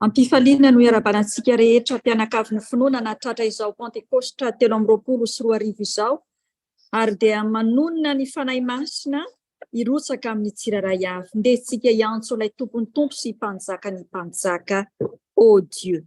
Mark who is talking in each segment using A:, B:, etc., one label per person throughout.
A: Ampifaliana no iarabanantsika rehetra mpianakavy ny finoana natratra izao Pentekostra 3 izao, ary dia manonona ny fanahy masina irotsaka amin'ny tsiraray avy. Ndehantsika hiantso ilay tompony tompo sy mpanjaka ny mpanjaka. Ô Dieu.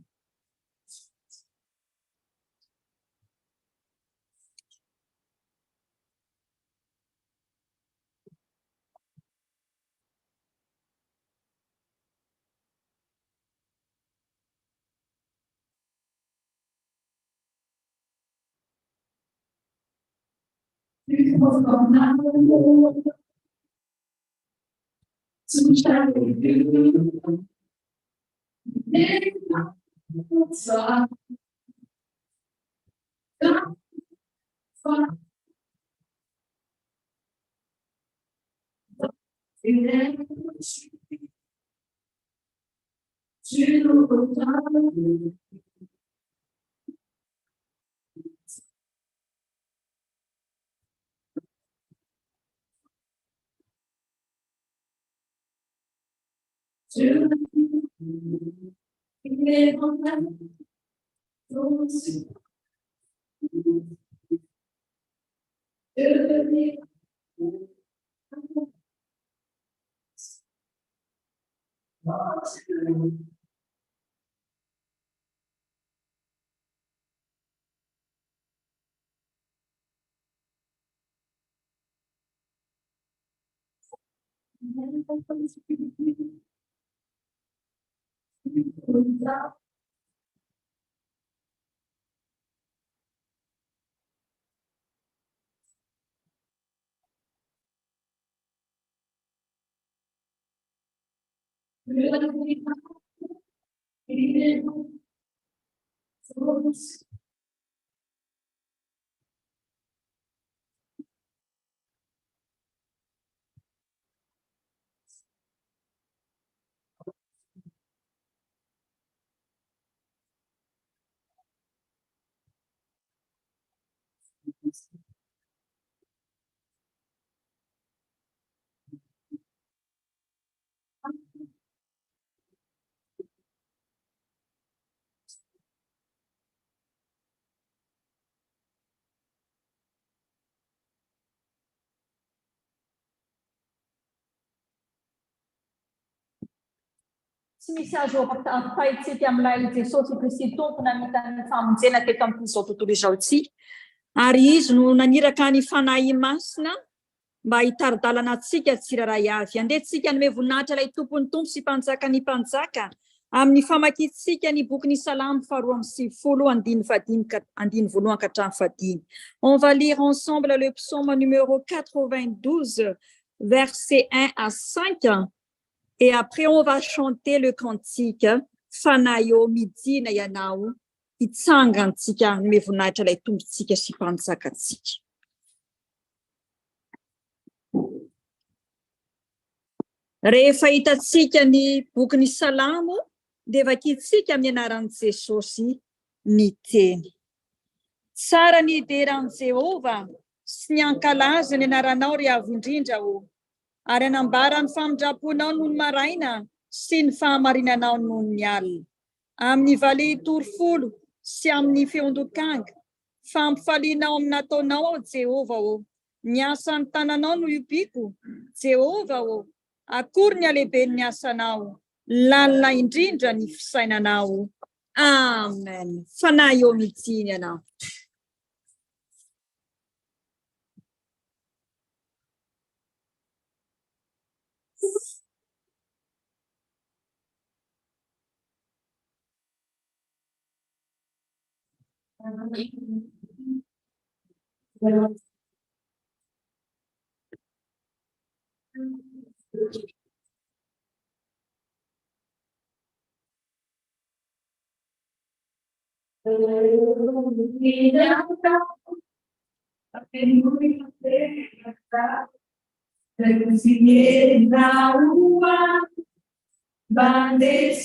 A: Tsy misy azo ampaitsika amin'ilay Jesosy Kristy tompona mitany famonjena teto amin'izao tontolo izao itsika, ary izy no naniraka ny fanahy masina mba hitaridalana antsika tsiraray avy. Andehantsika hanome voninahitra ilay tompony tompo sy mpanjaka ny mpanjaka amin'ny famakiantsika ny boky ny Salamo 2:1-5. On va lire ensemble le psaume numéro 92, versets 1-5. Et après, on va chanter le cantique Fanayo midina yanao itsangantsika hanome voninahitra ilay tompontsika sy mpanjakantsika. Rehefa hitatsika ny boky ny Salamo, dia vakitsika amin'ny anaran'i Jesosy ny teny. Tsara ny ideran'i Jehova sy ny ankalaza ny anaranao ry avo indrindra o. Ary anambara ny famindraponao noho ny maraina sy ny fahamarinanao noho ny alina. Amin'ny vali torofolo sy amin'ny feondokanga, fampifalianao amin'ny nataonao ao Jehova o. Ny asan'ny tananao no iobiko, Jehova o. Akory ny alehiben'ny ny asanao, lalina indrindra ny fisainanao. Amen. Fanahy eo midiny ianao.
B: Bandeira,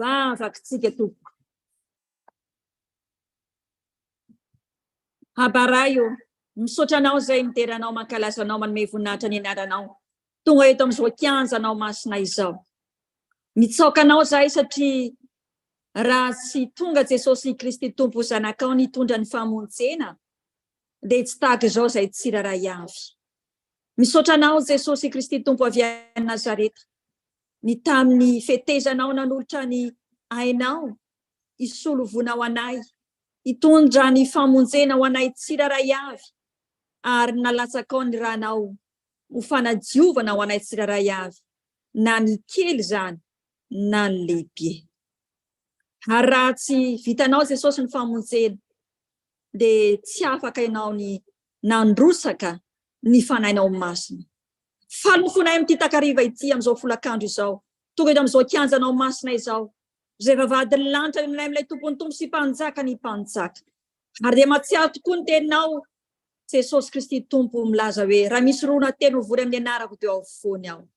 A: Vavakintsika tompoko. Habaraio, misaotra anao zay miteranao mankalaza anao manome voninahitra ny anaranao. Tonga eto amin'izao kianja anao masina izao. Mitsaoka anao zahay satria raha tsy tonga Jesosy Kristy Tompo zanakao nitondra ny famonjena, dia tsy tahaka izao zay tsiraray avy. Misaotra anao Jesosy Kristy Tompo avy any Nazareta. Ny tamin'ny fetezanao nanolotra ny ainao, isolovonao anay, hitondra ny famonjena ho anay tsiraray avy, ary nalatsakao ny ranao ho fanadiovana ho anay tsiraray avy, na ny kely zany, na ny lehibe. Ary raha tsy vitanao Jesosy ny famonjena, dia tsy afaka ianao ny nandrosaka ny fanainao masina. Faly ny fonay amin'ity takariva ity amin'izao folakandro izao, tonga eto amin'izao kianjanao masina izao, zay vavadiny lanitra amin'ilay tompony tompo sy mpanjaka ny mpanjaka. Ary dia mahatsiaro tokoa ny teninao Jesosy Kristy Tompo milaza hoe raha misy rona telo mivory amin'ny anarako dia ao afovoany aho.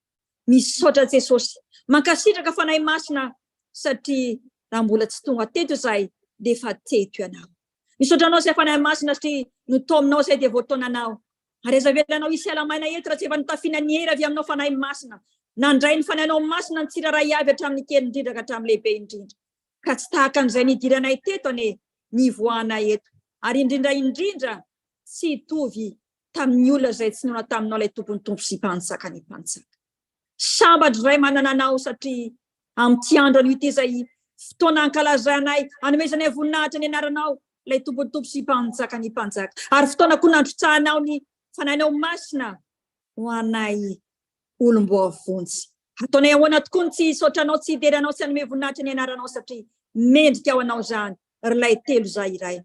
A: Misaotra Jesosy, mankasitraka fanahy masina satria raha mbola tsy tonga teto izahay dia efa teto ianao. Misaotra anao izay fanahy masina satria no tao aminao izay dia voataonanao. Ary azavelanao isy alamaina eto raha tsy efa nitafiana ny hery avy aminao fanahy masina. Nandray ny fanahinao masina ny tsiraray avy hatramin'ny kely indrindra ka hatramin'ny lehibe indrindra. Ka tsy tahaka an'izay nidiranay teto ane nivoahana eto. Ary indrindra tsy hitovy tamin'ny olona izay tsy nona taminao ilay tompony tompo sy mpanjaka ny mpanjaka. Sambatra iray manana anao satria amin'ity andro an'ity izay fotoana ankalazanay, hanomezanay voninahitra ny anaranao ilay tompony tompo sy mpanjaka ny mpanjaka. Ary fotoana koa nandrotsahanao ny fanahinao masina ho anay olom-boavonjy. Ataonay ahoana tokoa ny tsy saotranao, tsy hideranao, tsy hanome voninahitra ny anaranao satria mendrika ao anao zany rylay telo zay iray.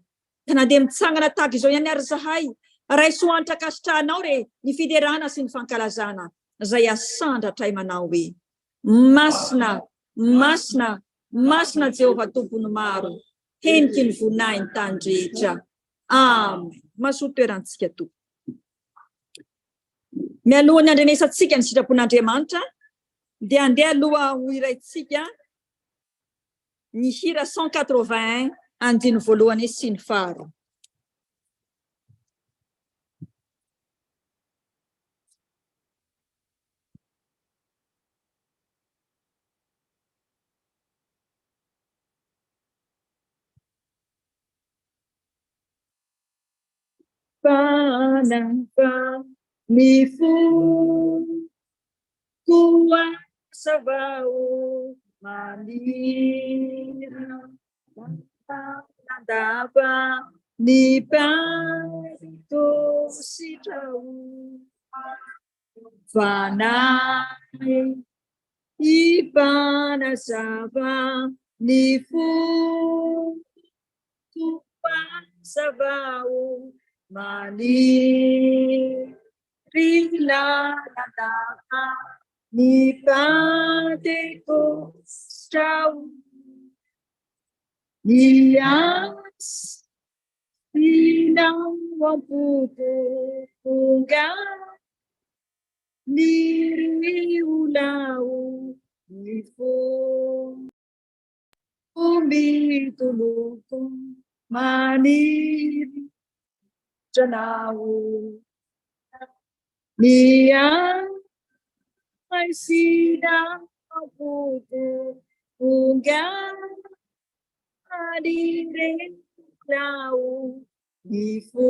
A: Ka na dia mitsangana tahaka izao ihany ary zahay, raiso antra kasitrahanao re ny fiderana sy ny fankalazana, zay asandratra manao hoe masina, masina, masina Jehovah tompony maro, heniky ny voninahiny tany rehetra. Amen. Mahasoa toerantsika tompo. Mialohan'ny andrenesantsika ny sitrapon'Andriamanitra, dia andeha aloha ho iraintsika ny hira 181 andiny voalohany sy ny faharoa. Panampa ny foko asa vao manira, nandapa ny parito sitrao, vanay ipanazava ny foko asa vao maniry, nandapa ny parito sitrao, ny as não amputunga ni riulau ni fo umituluku maniri janau ni ai sidang amputunga ni riulau ni fo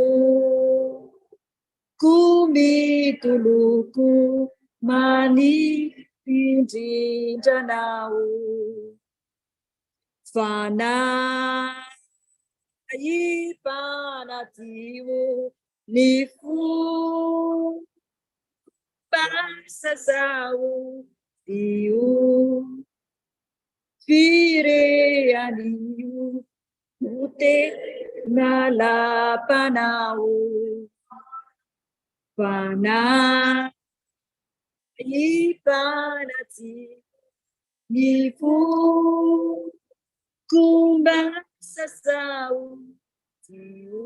A: kumituluku mani pinjinjanau fana ipanatiu ni fu pasasau tiu fireaniu ute nalapanau fana ipanati ni fu kumbasasau tiu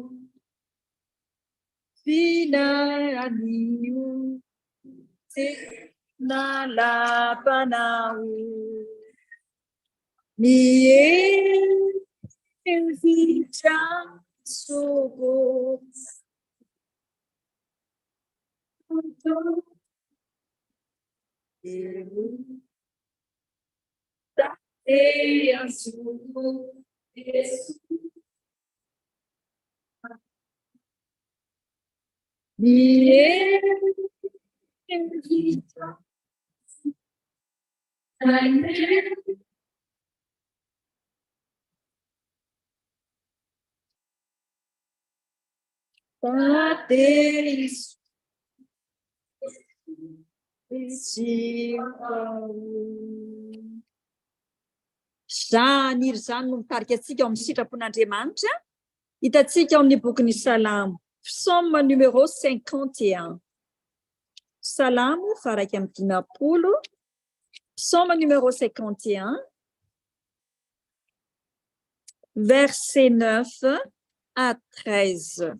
A: fireaniu ute nalapanau ni Elvira suku yang suku Yesus ni Elvira Pateis Zaniry zany no mitarika atsika ao amin'ny sitrapon'Andriamanitra. Hitantsika ao amin'ny bokin'ny Salamo, psaume numéro 51. Salamo faraka amin'ny dimapolo, psaume numéro 51, verset 9 à 13.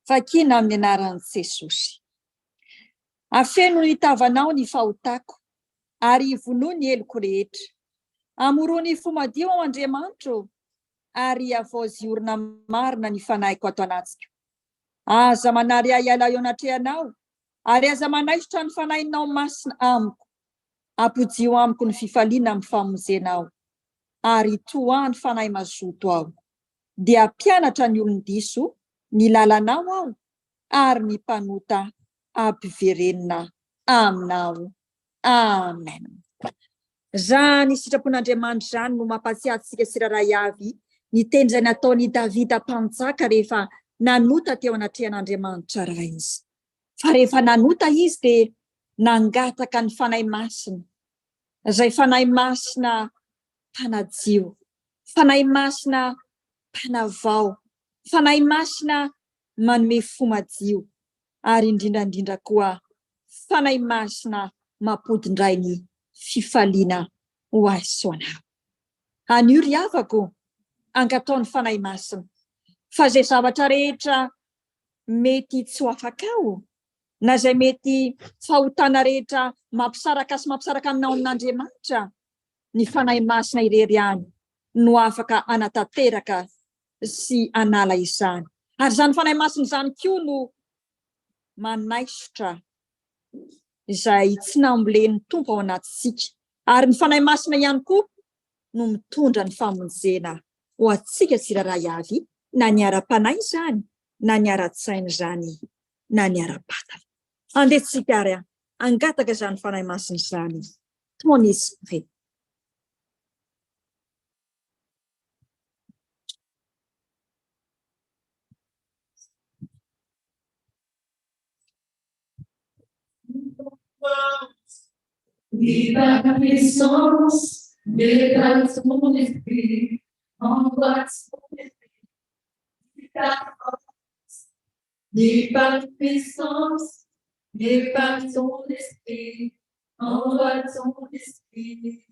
A: Vakina amin'ny anaran'i Jesosy. Afeno ny tavanao ny fahotako, ary ivonoa ny eloko rehetra. Amoroa ny fo madio ao Andriamanitra, ary avoaziorina marina ny fanahyko ato anatsika. Aza manary ahy iala eo anatrehanao, ary aza manaisotra ny fanahinao masina amiko. Ampojio amiko ny fifaliana amin'ny famonjenao, ary toa ny fanahy mazoto aho. Dia mpianatra ny olon-diso ny lalanao aho, ary ny mpanota ampiverenina aminao. Amen. Zany sitrapon'Andriamanitra zany no mampatsiahy antsika tsiraray avy ny teny izay nataon'i Davida mpanjaka rehefa nanota teo anatrehan'Andriamanitra raha izy. Fa rehefa nanota izy dia nangataka ny fanahy masina, izay fanahy masina mpanadio, fanahy masina mpanavao, fanahy masina manome fo madio, ary indrindrandrindra koa fanahy masina mampodindray ny fifaliana ho azy soanao. Anio ry havako, angataon'ny fanahy masina, fa zay zavatra rehetra mety tsy ho afakao, na zay mety fahotana rehetra mampisaraka sy mampisaraka aminao amin'Andriamanitra, ny fanahy masina irery ihany no afaka anatanteraka sy anala izany. Ary zany fanahy masina izany koa no manaisotra izay tsy nambolen'ny tompo ao anatintsika. Ary ny fanahy masina ihany koa no mitondra ny famonjena ho antsika tsirairay avy, na ny ara-panahy izany, na ny ara-tsaina izany, na ny ara-batana. Andehantsika ary angataka izany fanahy masina izany. Ton esprit.
B: Viva la puissance de ton esprit, envoie ton esprit, viva la puissance de ton esprit, envoie ton esprit.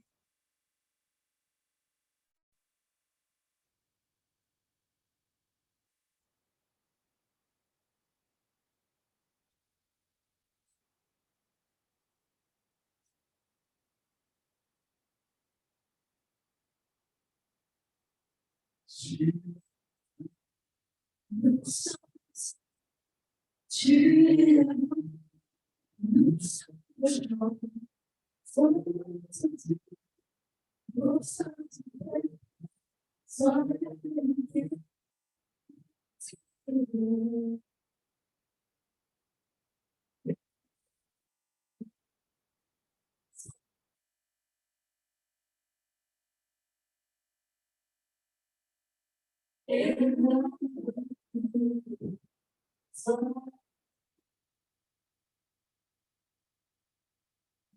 B: Tu es là, nous sommes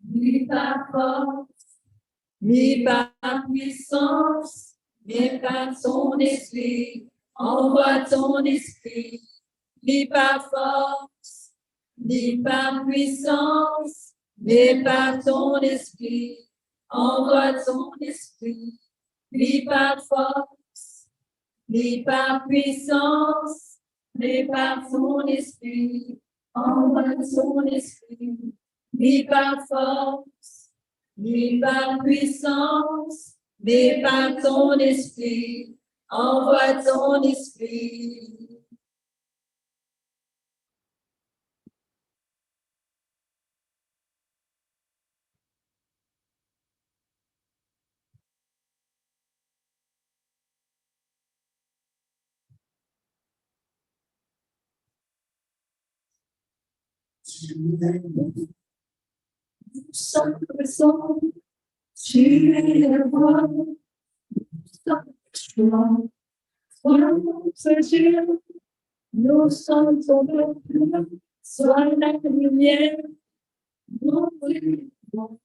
B: ni par force, ni par puissance, mais par son esprit, envoie ton esprit, ni par force, ni par puissance, mais par ton esprit, envoie ton esprit, ni par force, ni par puissance, mais par son esprit, envoie son esprit, ni par force, ni par puissance, mais par ton esprit, envoie ton esprit. Nous sommes présents, tu es le roi, nous sommes joie, sois notre Dieu, nous sommes ton peuple, sois la lumière, nous vivons.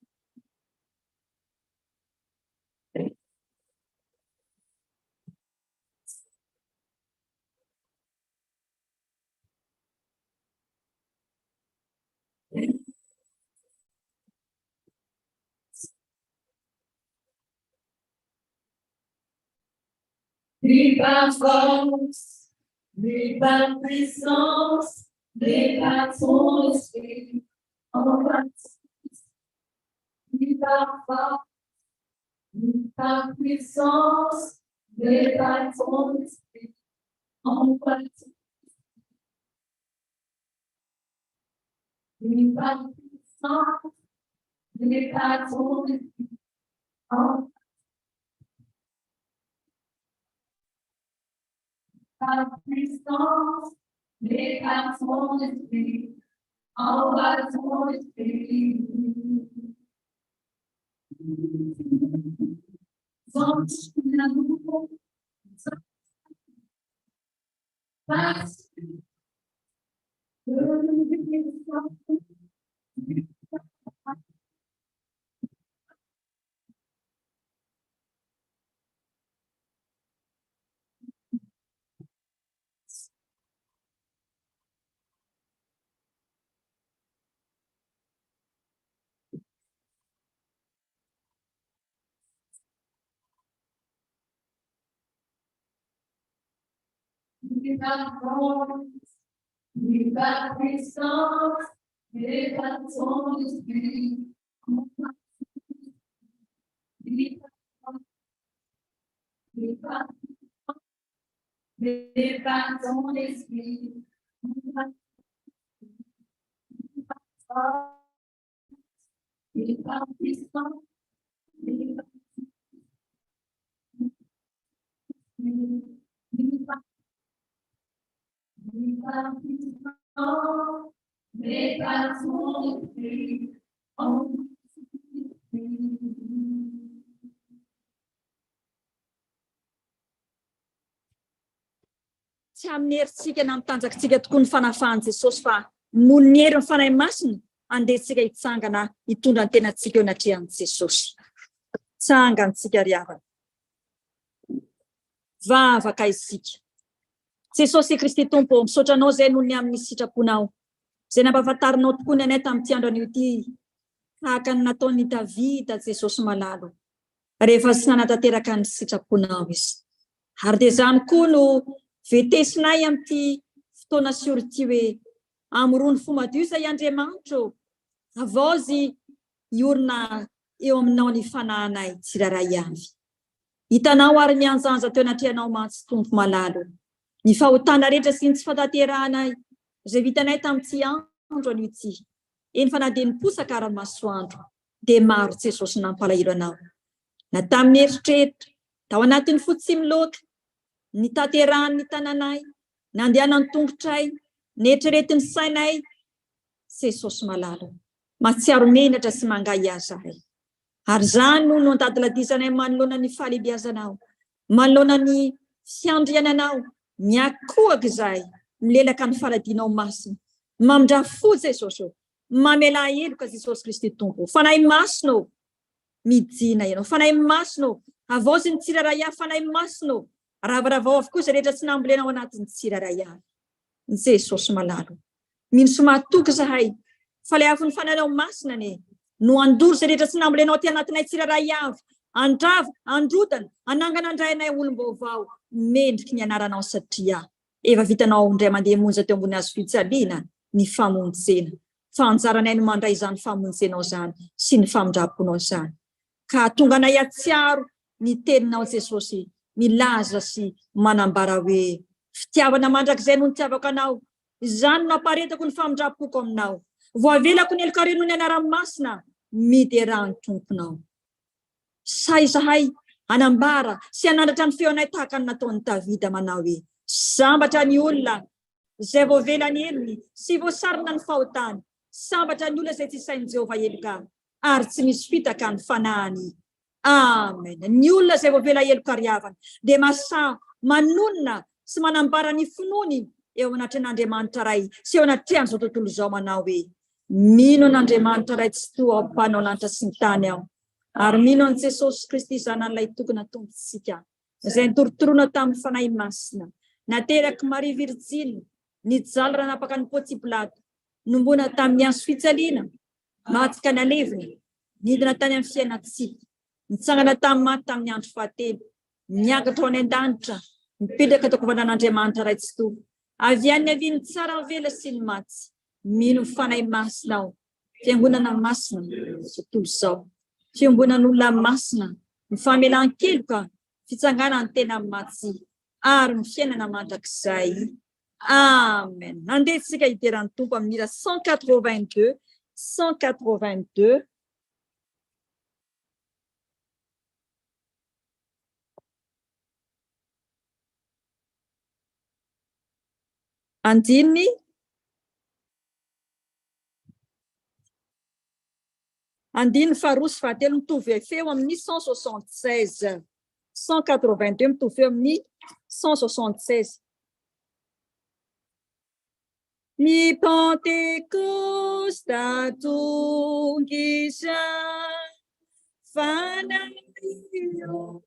B: Ni par force, ni par puissance, ni par ton esprit, envoie ni par force, ni par puissance, ni par ton esprit, envoie ni par puissance, ni par ton esprit, envoie par puissance, mais par ton esprit, envoie ton esprit. Vamos na lua, mas without voice, without response, without Holy Spirit. Without Holy Spirit. Without response, without
A: Tsy amin'ny herintsika na mitanjakantsika tokoa ny fanafahan Jesosy fa nohon'ny ny hery ny fanahy masina andehantsika hitsangana hitondra ny tenantsika eo anatrehan'i Jesosy. Tsangantsika ry havana. Vavaka isika. Jesosy Kristy Tompo, misaotra anao izay nohon'ny amin'ny sitraponao. Izay nampahafantarinao tokoa ny anay tamin'ity andro anio ity, tahaka ny nataon'ny Davida Jesosy malalo. Rehefa sy nanatanteraka ny sitraponao izy. Ary dia izany koa no vetesinay amin'ity fotoana siority hoe amorony fo madio izay Andriamanitro, avozy iorina eo aminao ny fanahinay tsiraray avy. Hitanao ary mianjanja teo anatrehanao mantsy Tompo malalo. Ny fahotana rehetra sy ny tsy fahatanteranay izay vitanay tamin'ity andro anio ity. Eny fa na dia niposaka ary masoandro, dia maro Jesosy nampalahelo anao. Na tamin'ny eritreritra, tao anatin'ny fotsimiloaka, ny tanterahany tananay, nandehanany tongotray, neritreretin'ny sainay, Jesosy malalo. Matsiaro menatra sy mangay azahay. Ary izany no andadiladizanay manoloana ny fahalebiazanao, manoloana ny fiandriananao, miakohaka izay, milelaka ny faladinao masina. Mamindra fo Jesosy, mamela heloka Jesosy Kristy Tompo. Fanahy masina, mijina ianao. Fanahy masina, avozy ny tsiraray avy. Fanahy masina, ravaravao avokoa izay rehetra tsy nambolenao anatin'ny tsiraray avy. Jesosy malalo. Mino somatoky zahay, fa ilay afo ny fananao masina no andoro izay rehetra tsy nambolenao aty anatinay tsiraray avy. Andrava, androdana, anangana andrainay olom-baovao, mendriky ny anaranao satria efa vitanao indray mandeha monja teo ambony hazo fijaliana ny famonjena. Fa anjaranay no mandray izany famonjenao izany sy ny famindraponao izany. Ka tonga anay atsiaro ny teninao Jesosy, milaza sy manambara hoe fitiavana mandrakizay no nitiavako anao. Izany no nampaharetako ny famindrapoko aminao. Voavelako ny elokare noho ny anara-masina, miderany tomponao. Saizahay anambara sy anandratra ny feonay tahaka ny nataon'ny Davida manao hoe sambatra ny olona izay voavelany elony sy voasarona ny fahotany. Sambatra ny olona izay tsy sain'i Jehovah eloka ary tsy misy fitaka ny fanahany. Amen. Ny olona izay voavela eloka ry havana dia manonona sy manambara ny finoany eo anatrehan'Andriamanitra ray sy eo anatrehan'izao tontolo izao manao hoe mino an'Andriamanitra ray tsy toa ampanao lanitra sy ny tany aho. Ary mino an' Jesosy Kristy zanan'ilay tokona tompontsika izay nitorotoroana tamin'ny fanahy masina, nateraky Maria Virjily, nijaly ranapaka ny Pônty Pilato, nombona tamin'ny hazo fijaliana, mahatsika ny aleviny, nidina tany amin'ny fiainatsika, nitsangana tamin'ny maty tamin'ny andro fahatelo, niakatra ho any an-danitra, mipetraka tao kovanan'Andriamanitra ray tsy toa. Avy any aviany tsara vela sy ny matsy, mino fanahy masina aho, fiangonana masina tontolo izao. Fiangonan'olona masina, ny famelan-keloka, fitsangana ny tena matsy, ary ny fiainana mandrakizay. Amen. Andesika hiteran'ny Tompo amin'ny mira 182, 182. Andiny faharoa sy fahatelo mitovy feo amin'ny 176. 182 mitovy feo amin'ny 176. Ny Pentecosta tonga izany, fanahinao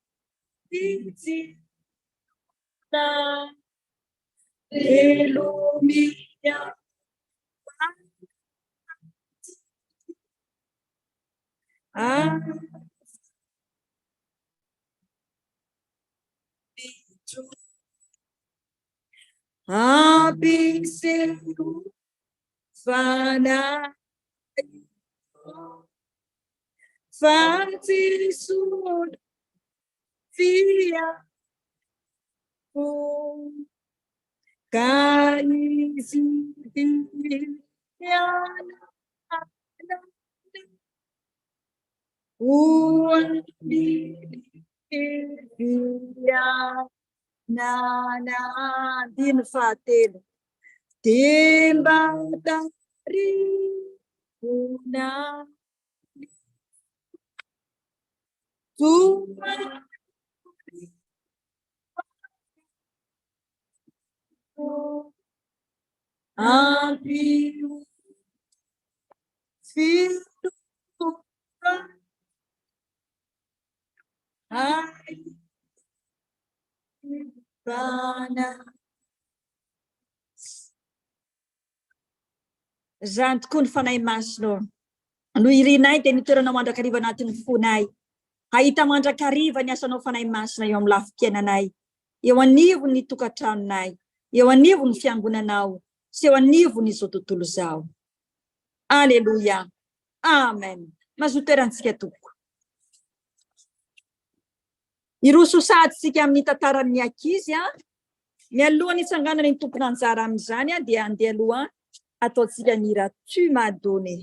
A: fijina, elomia ampiseho fanahy fa tsy solo fiako ka izy diana dino fahatelo dimba tarihona ampio filho ai bana zany tokoa ny fanahy masina no irinay dia nitoerana mandrakariva anatin'ny fonay ahita mandrakariva ny asanao fanahy masina eo amin'ny lafim-piainanay eo anivo ny tokantranonay eo anivo ny fiangonanao sy eo anivo ny izao tontolo izao aleloia amen mazoto toerantsika toko iroso saditsika amin'ny tantaran'ny ankizy mialohan'ny itsanganana ny tompona anjara amin'izany dia andeha aloha ataontsika ny hira tu m'as donné.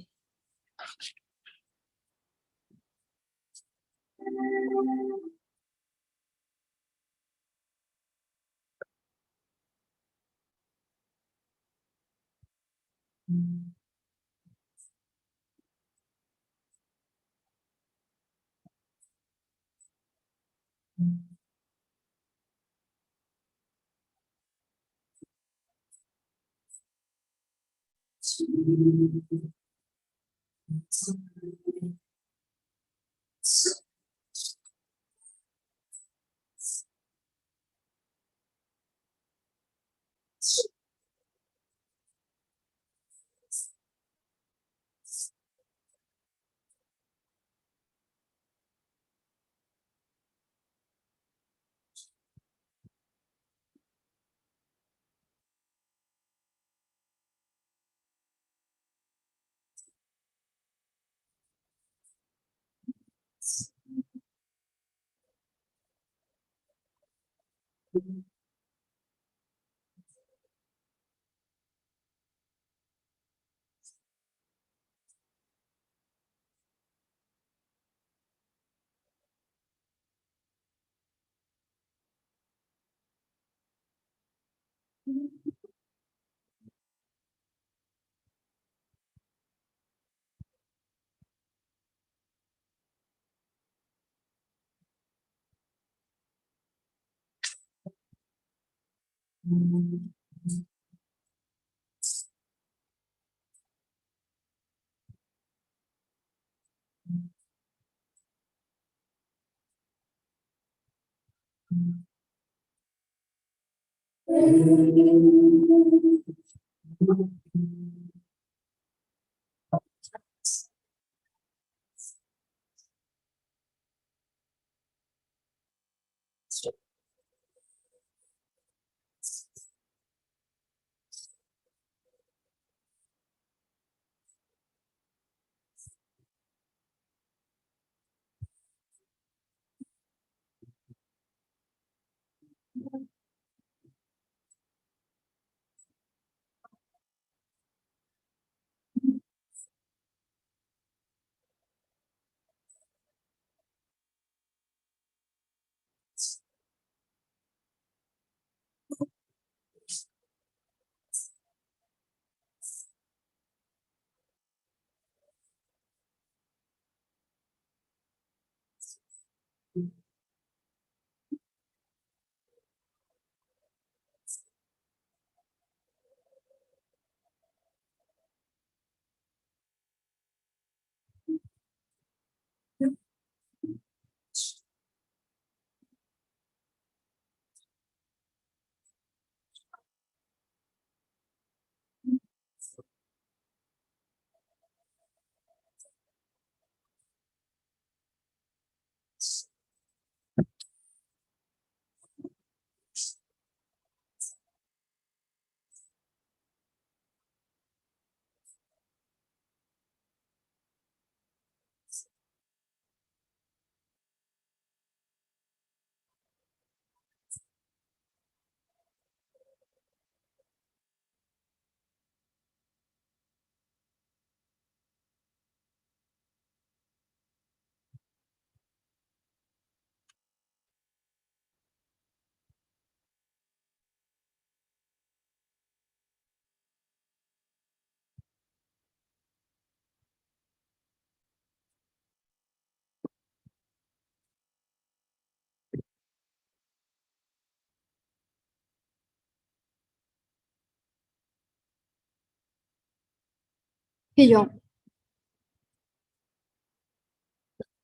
C: Prions.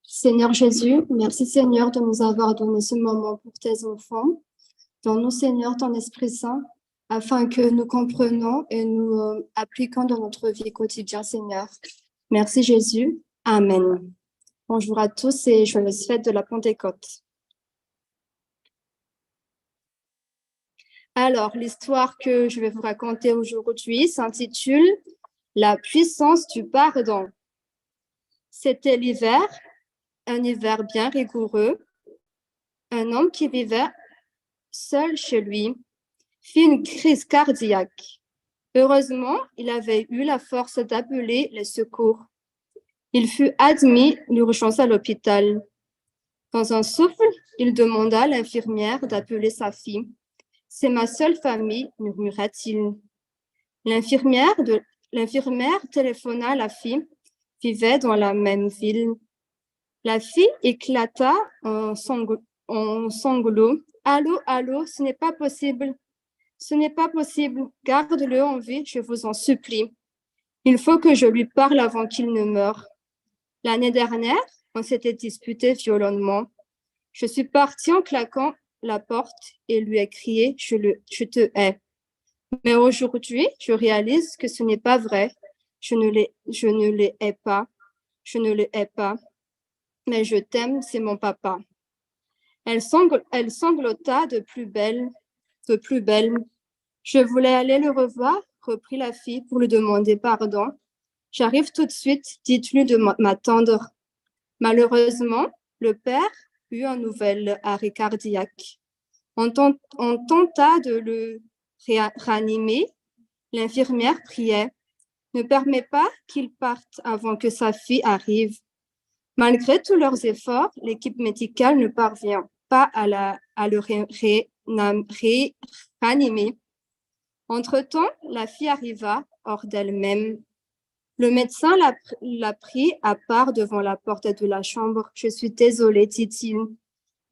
C: Seigneur Jésus, merci Seigneur de nous avoir donné ce moment pour tes enfants. Donne-nous Seigneur ton Esprit Saint afin que nous comprenions et nous appliquions dans notre vie quotidienne Seigneur. Merci Jésus. Amen. Bonjour à tous et joyeuse fête de la Pentecôte. Alors, l'histoire que je vais vous raconter aujourd'hui s'intitule « La puissance du pardon ». C'était l'hiver, un hiver bien rigoureux. Un homme qui vivait seul chez lui fit une crise cardiaque. Heureusement, il avait eu la force d'appeler les secours. Il fut admis d'urgence à l'hôpital. Dans un souffle, il demanda à l'infirmière d'appeler sa fille. « C'est ma seule famille », murmura-t-il. L'infirmière téléphona à la fille, vivait dans la même ville. La fille éclata en sanglots. « Allô, allô, ce n'est pas possible. Ce n'est pas possible. Garde-le en vie, je vous en supplie. Il faut que je lui parle avant qu'il ne meure. L'année dernière, on s'était disputé violemment. Je suis partie en claquant la porte et lui ai crié « Je te hais ». Mais aujourd'hui, je réalise que ce n'est pas vrai. Je ne le hais pas. Je ne le hais pas. Mais je t'aime, c'est mon papa. Elle sanglota de plus belle. Je voulais aller le revoir, reprit la fille pour lui demander pardon. J'arrive tout de suite, dites-lui de m'attendre. Malheureusement, le père eut un nouvel arrêt cardiaque. On tenta de le ranimer. L'infirmière priait. Ne permet pas qu'il parte avant que sa fille arrive. Malgré tous leurs efforts, l'équipe médicale ne parvient pas à le ranimer. Entre-temps, la fille arriva hors d'elle-même. Le médecin l'a pris à part devant la porte de la chambre. « Je suis désolée, dit-il. »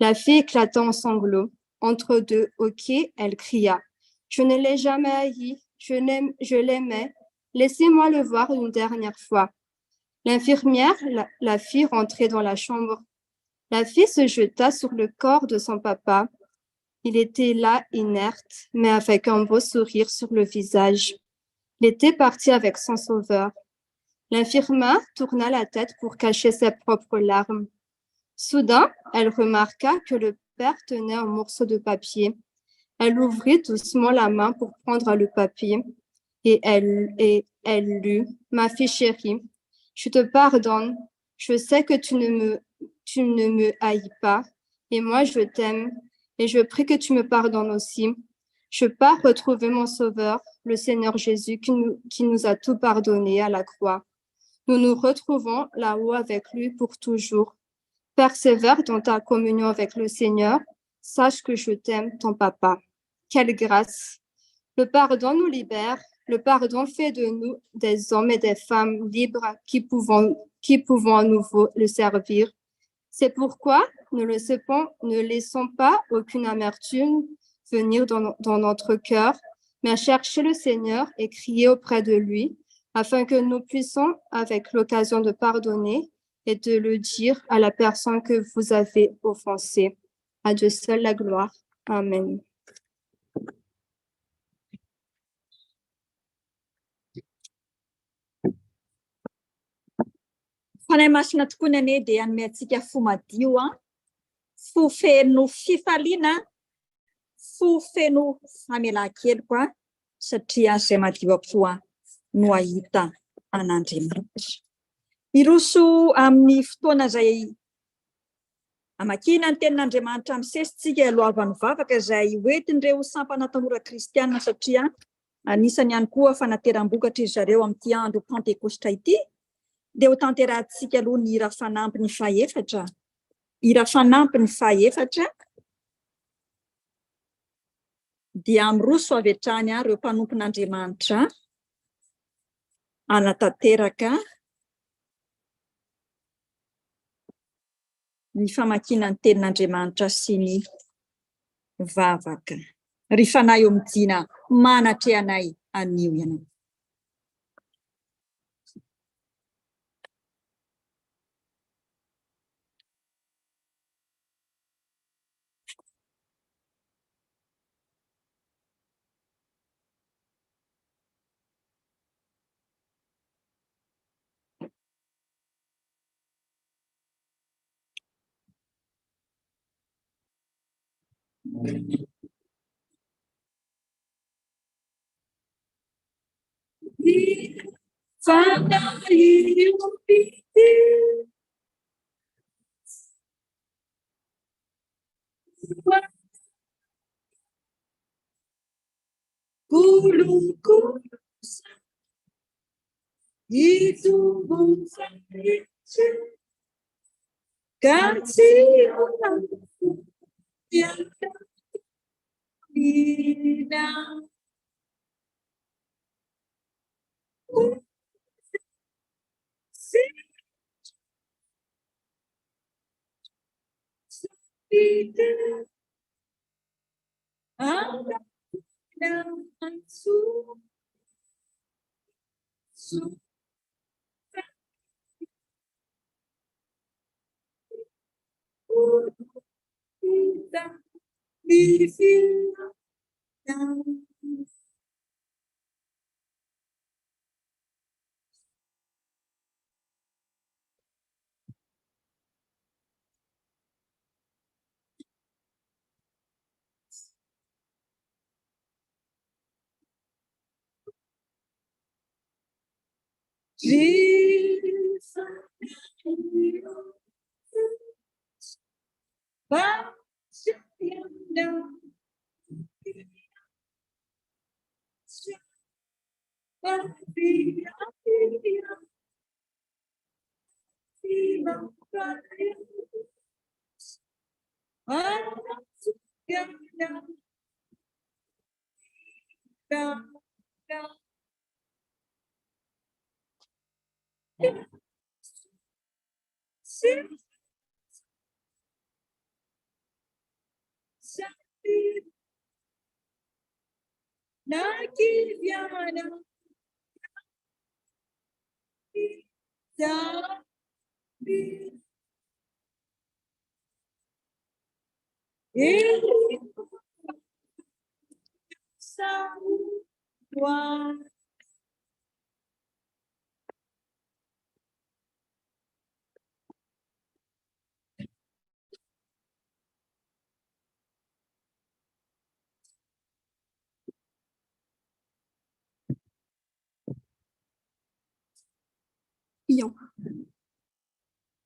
C: La fille éclata en sanglots. Entre deux hoquets, elle cria. « Je ne l'ai jamais haï. Je l'aimais. Laissez-moi le voir une dernière fois. » L'infirmière la fit rentrer dans la chambre. La fille se jeta sur le corps de son papa. Il était là, inerte, mais avec un beau sourire sur le visage. Il était parti avec son sauveur. L'infirmière tourna la tête pour cacher ses propres larmes. Soudain, elle remarqua que le père tenait un morceau de papier. Elle ouvrit doucement la main pour prendre le papier et elle lut « Ma fille chérie, je te pardonne. Je sais que tu ne me haïs pas et moi je t'aime et je prie que tu me pardonnes aussi. Je pars retrouver mon Sauveur, le Seigneur Jésus qui nous a tout pardonné à la croix. Nous nous retrouvons là-haut avec lui pour toujours. Persévère dans ta communion avec le Seigneur. Sache que je t'aime, ton papa. » Quelle grâce! Le pardon nous libère. Le pardon fait de nous des hommes et des femmes libres qui pouvons à nouveau le servir. C'est pourquoi ne laissons pas aucune amertume venir dans notre cœur, mais chercher le Seigneur et crier auprès de lui, afin que nous puissions, avec l'occasion de pardonner et de le dire à la personne que vous avez offensée. À Dieu seul la gloire. Amen.
A: Fanahy masina tokoa ny ane dia hanome antsika fo madio fo feno fifaliana, fo feno famelan-kely koa satria izay madio koa no ahita an'Andriamanitra. Iroso amin'ny fotoana izay amakina ny tenin'Andriamanitra amin'ny sesitsika alohan'ny vavaka izay hoentin'ireo sampana tanora kristiana satria anisany ihany koa fanateram-bokatra izy zareo amin'ity andro Pentekostra ity. Dia ho tanterahantsika aloha ny hira fanampy ny fahaefatra. Hira fanampy ny fahaefatra dia amiroso avy hatrany ireo mpanompon'Andriamanitra anatanteraka ny famakiana ny tenin'Andriamanitra sy ny vavaka. Ry fanahy eo amin'ny dina manatrehanay anio ianao.
C: Prions.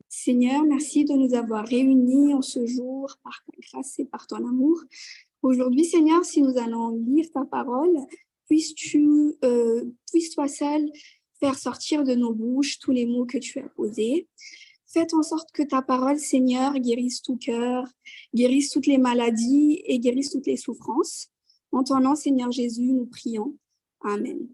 C: Seigneur, merci de nous avoir réunis en ce jour par ta grâce et par ton amour. Aujourd'hui, Seigneur, si nous allons lire ta parole, puisses-toi seul faire sortir de nos bouches tous les mots que tu as posés. Faites en sorte que ta parole, Seigneur, guérisse tout cœur, guérisse toutes les maladies et guérisse toutes les souffrances. En ton nom, Seigneur Jésus, nous prions. Amen.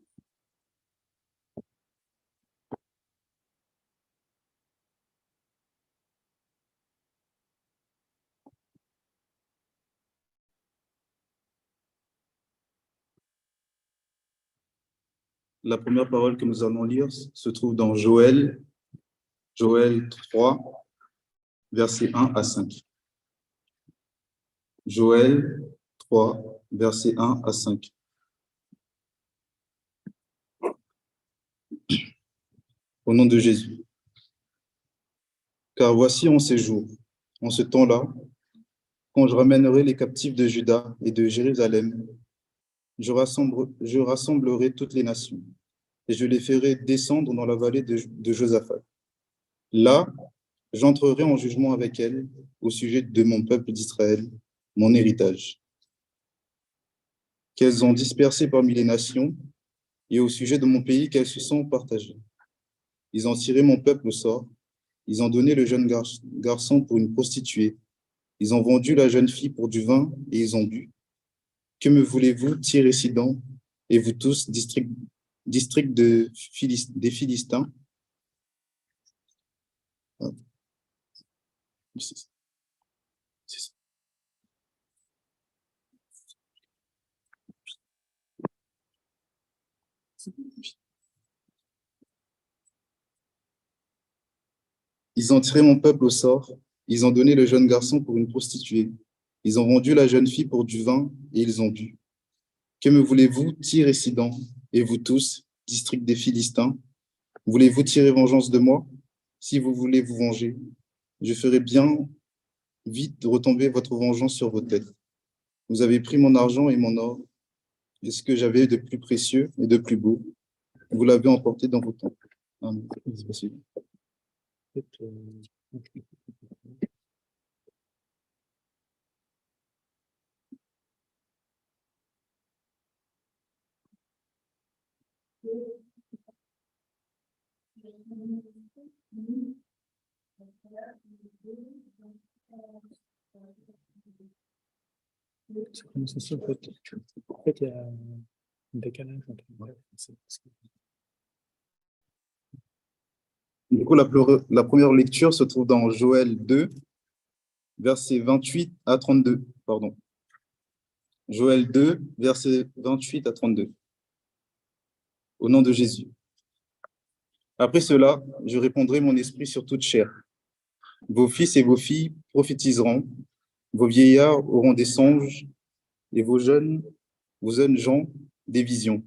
D: La première parole que nous allons lire se trouve dans Joël 3, versets 1 à 5. Joël 3, versets 1 à 5. Au nom de Jésus. Car voici en ces jours, en ce temps-là, quand je ramènerai les captifs de Juda et de Jérusalem, je rassemblerai toutes les nations et je les ferai descendre dans la vallée de Josaphat. Là, j'entrerai en jugement avec elles au sujet de mon peuple d'Israël, mon héritage, qu'elles ont dispersé parmi les nations, et au sujet de mon pays qu'elles se sont partagées. Ils ont tiré mon peuple au sort, ils ont donné le jeune garçon pour une prostituée, ils ont vendu la jeune fille pour du vin et ils ont bu. Que me voulez-vous, Tyr et Sidon, et vous tous, district des Philistins? Ils ont tiré mon peuple au sort, ils ont donné le jeune garçon pour une prostituée, ils ont vendu la jeune fille pour du vin et ils ont bu. Que me voulez-vous, Tyr et Sidon, et vous tous, district des Philistins? Voulez-vous tirer vengeance de moi? Si vous voulez vous venger, je ferai bien vite retomber votre vengeance sur vos têtes. Vous avez pris mon argent et mon or, et ce que j'avais de plus précieux et de plus beau, vous l'avez emporté dans vos temples. Amen. C'est possible.
E: C'est comment ça se fait? En fait, il y a un décalage entre
D: Du coup, la première lecture se trouve dans Joël 2, versets 28 à 32. Pardon. Joël 2, versets 28 à 32. Au nom de Jésus. Après cela, je répandrai mon esprit sur toute chair. Vos fils et vos filles prophétiseront, vos vieillards auront des songes, et vos jeunes gens des visions.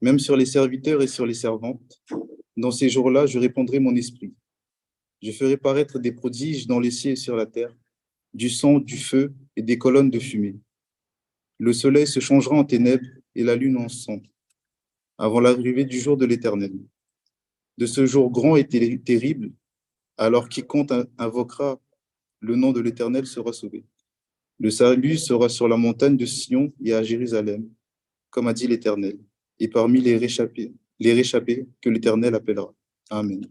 D: Même sur les serviteurs et sur les servantes, dans ces jours-là, je répandrai mon esprit. Je ferai paraître des prodiges dans les cieux et sur la terre, du sang, du feu et des colonnes de fumée. Le soleil se changera en ténèbres et la lune en sang, avant l'arrivée du jour de l'Éternel. De ce jour grand et terrible, alors quiconque invoquera le nom de l'Éternel sera sauvé. Le salut sera sur la montagne de Sion et à Jérusalem, comme a dit l'Éternel, et parmi les réchappés que l'Éternel appellera. Amen.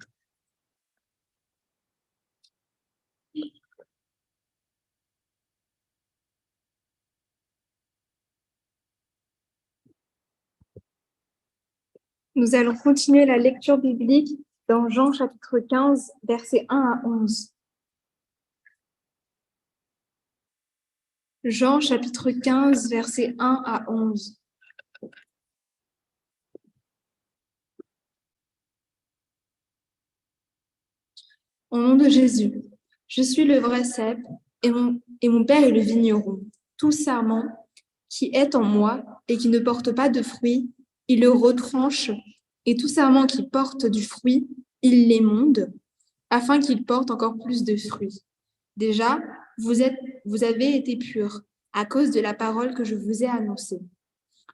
C: Nous allons continuer la lecture biblique dans Jean chapitre 15, versets 1 à 11. Jean chapitre 15, versets 1 à 11. Au nom de Jésus, je suis le vrai cep et mon Père est le vigneron. Tout sarment qui est en moi et qui ne porte pas de fruit, il le retranche, et tout sarment qui porte du fruit, il l'émonde, afin qu'il porte encore plus de fruits. Déjà, vous avez été purs à cause de la parole que je vous ai annoncée.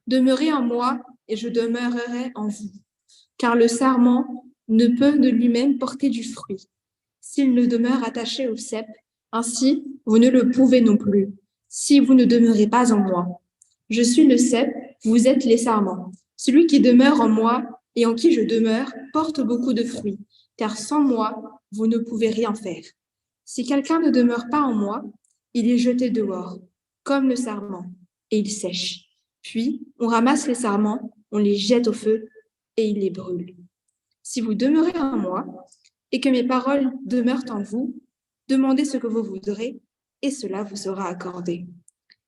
C: Demeurez en moi et je demeurerai en vous, car le sarment ne peut de lui-même porter du fruit s'il ne demeure attaché au cep. Ainsi, vous ne le pouvez non plus, si vous ne demeurez pas en moi. Je suis le cep, vous êtes les sarments. Celui qui demeure en moi et en qui je demeure porte beaucoup de fruits, car sans moi, vous ne pouvez rien faire. Si quelqu'un ne demeure pas en moi, il est jeté dehors, comme le sarment, et il sèche. Puis, on ramasse les sarments, on les jette au feu, et il les brûle. Si vous demeurez en moi, et que mes paroles demeurent en vous, demandez ce que vous voudrez, et cela vous sera accordé.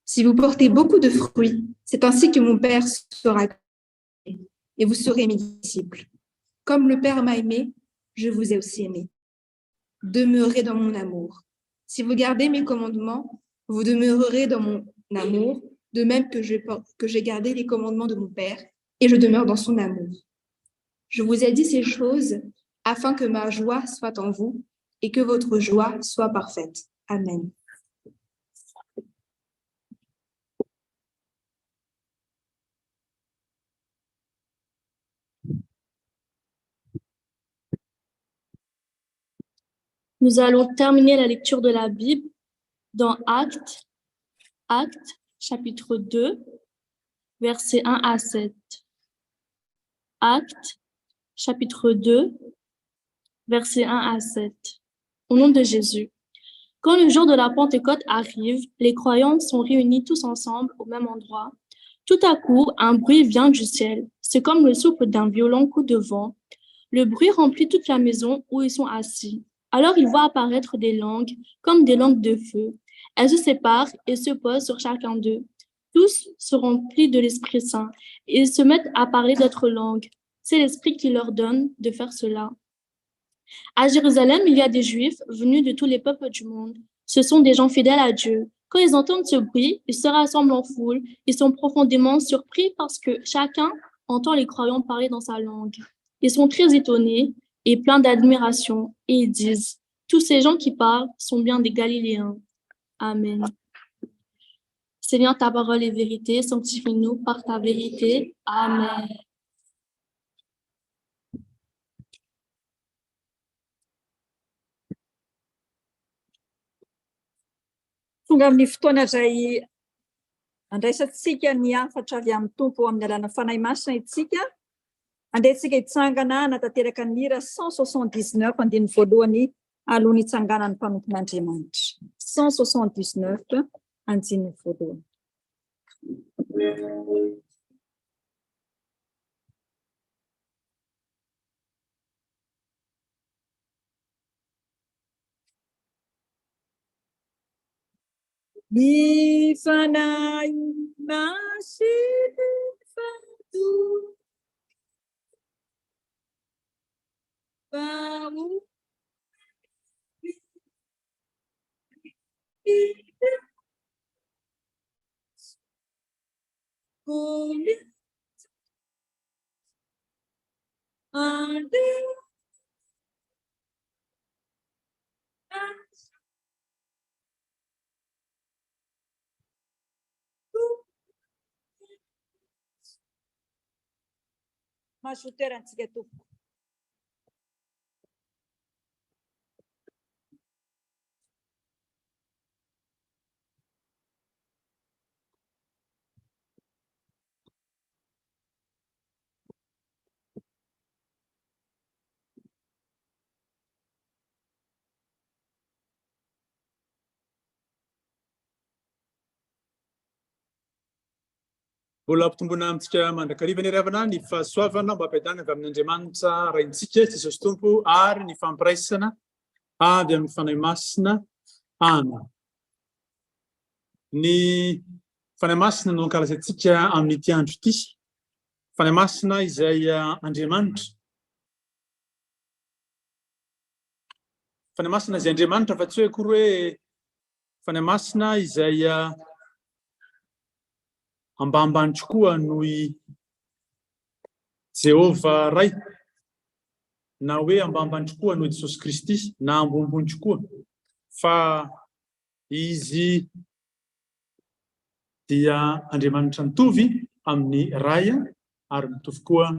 C: Si vous portez beaucoup de fruits, c'est ainsi que mon Père sera glorifié, et vous serez mes disciples. Comme le Père m'a aimé, je vous ai aussi aimé. Demeurez dans mon amour. Si vous gardez mes commandements, vous demeurerez dans mon amour, de même que j'ai gardé les commandements de mon Père, et je demeure dans son amour. Je vous ai dit ces choses afin que ma joie soit en vous et que votre joie soit parfaite. Amen.
F: Nous allons terminer la lecture de la Bible dans Actes, chapitre 2, versets 1 à 7. Actes, chapitre 2, versets 1 à 7. Au nom de Jésus. Quand le jour de la Pentecôte arrive, les croyants sont réunis tous ensemble au même endroit. Tout à coup, un bruit vient du ciel. C'est comme le souffle d'un violent coup de vent. Le bruit remplit toute la maison où ils sont assis. Alors ils voient apparaître des langues, comme des langues de feu. Elles se séparent et se posent sur chacun d'eux. Tous se remplissent de l'Esprit Saint et ils se mettent à parler d'autres langues. C'est l'Esprit qui leur donne de faire cela. À Jérusalem, il y a des Juifs venus de tous les peuples du monde. Ce sont des gens fidèles à Dieu. Quand ils entendent ce bruit, ils se rassemblent en foule. Ils sont profondément surpris parce que chacun entend les croyants parler dans sa langue. Ils sont très étonnés et pleins d'admiration et ils disent « Tous ces gens qui parlent sont bien des Galiléens. » Amen. Seigneur, ta parole est vérité, sanctifie-nous par ta vérité. Amen.
A: Tonga amin'ny fotoana izay andraisantsika ny afatra avy amin'ny tompo amin'ny alàna fanahy masina itsika. Andehantsika hitsangana hanatanteraka ny hira 179 andiny voalohany alohan'ny hitsanganan'ny mpanompon'Andriamanitra. 179 andiny voalohany. Ny fanahy masina fato mazoterantsika tompo.
E: Mbola ampitombona amintsika mandrakariva ny ravana ny fahasoavana mba ampiadana avy amin'Andriamanitra raintsika Jesosy Tompo ary ny fampiraisana avy amin'ny fanahy masina. Amen. Ny fanahy masina no ankalazatsika amin'ity andro ity. Fanahy masina izay Andriamanitra. Fanahy masina izay Andriamanitra fa tsy hoe akory hoe fanahy masina izay ambanimbany tokoa noho Jehova ray, na hoe ambanimbany tokoa noho Jesosy Kristy, na ambonimbony tokoa, fa izy dia Andriamanitra mitovy amin'ny ray ary mitovy koa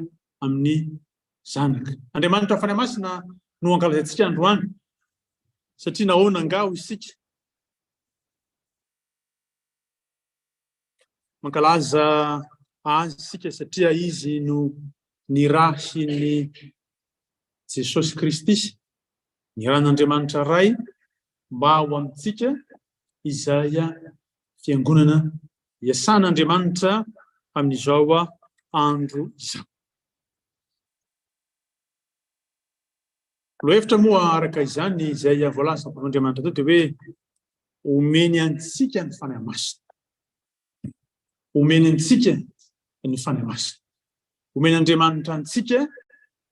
E: amin'ny zanaka. Andriamanitra fanahy masina no ankalazatsika androany, satria nahoana angao isika mankalaza azy isika, satria izy no nirahy ny Jesosy Kristy, ny ran'Andriamanitra ray, mba ho amintsika izay fiangonana iasan'Andriamanitra amin'izao andro izao. Lohevitra moa araka izany izay voalaza Andriamanitra tao dia hoe omeny antsika ny fanahy masina. Omeny antsika ny fanahy masina. Omeny Andriamanitra antsika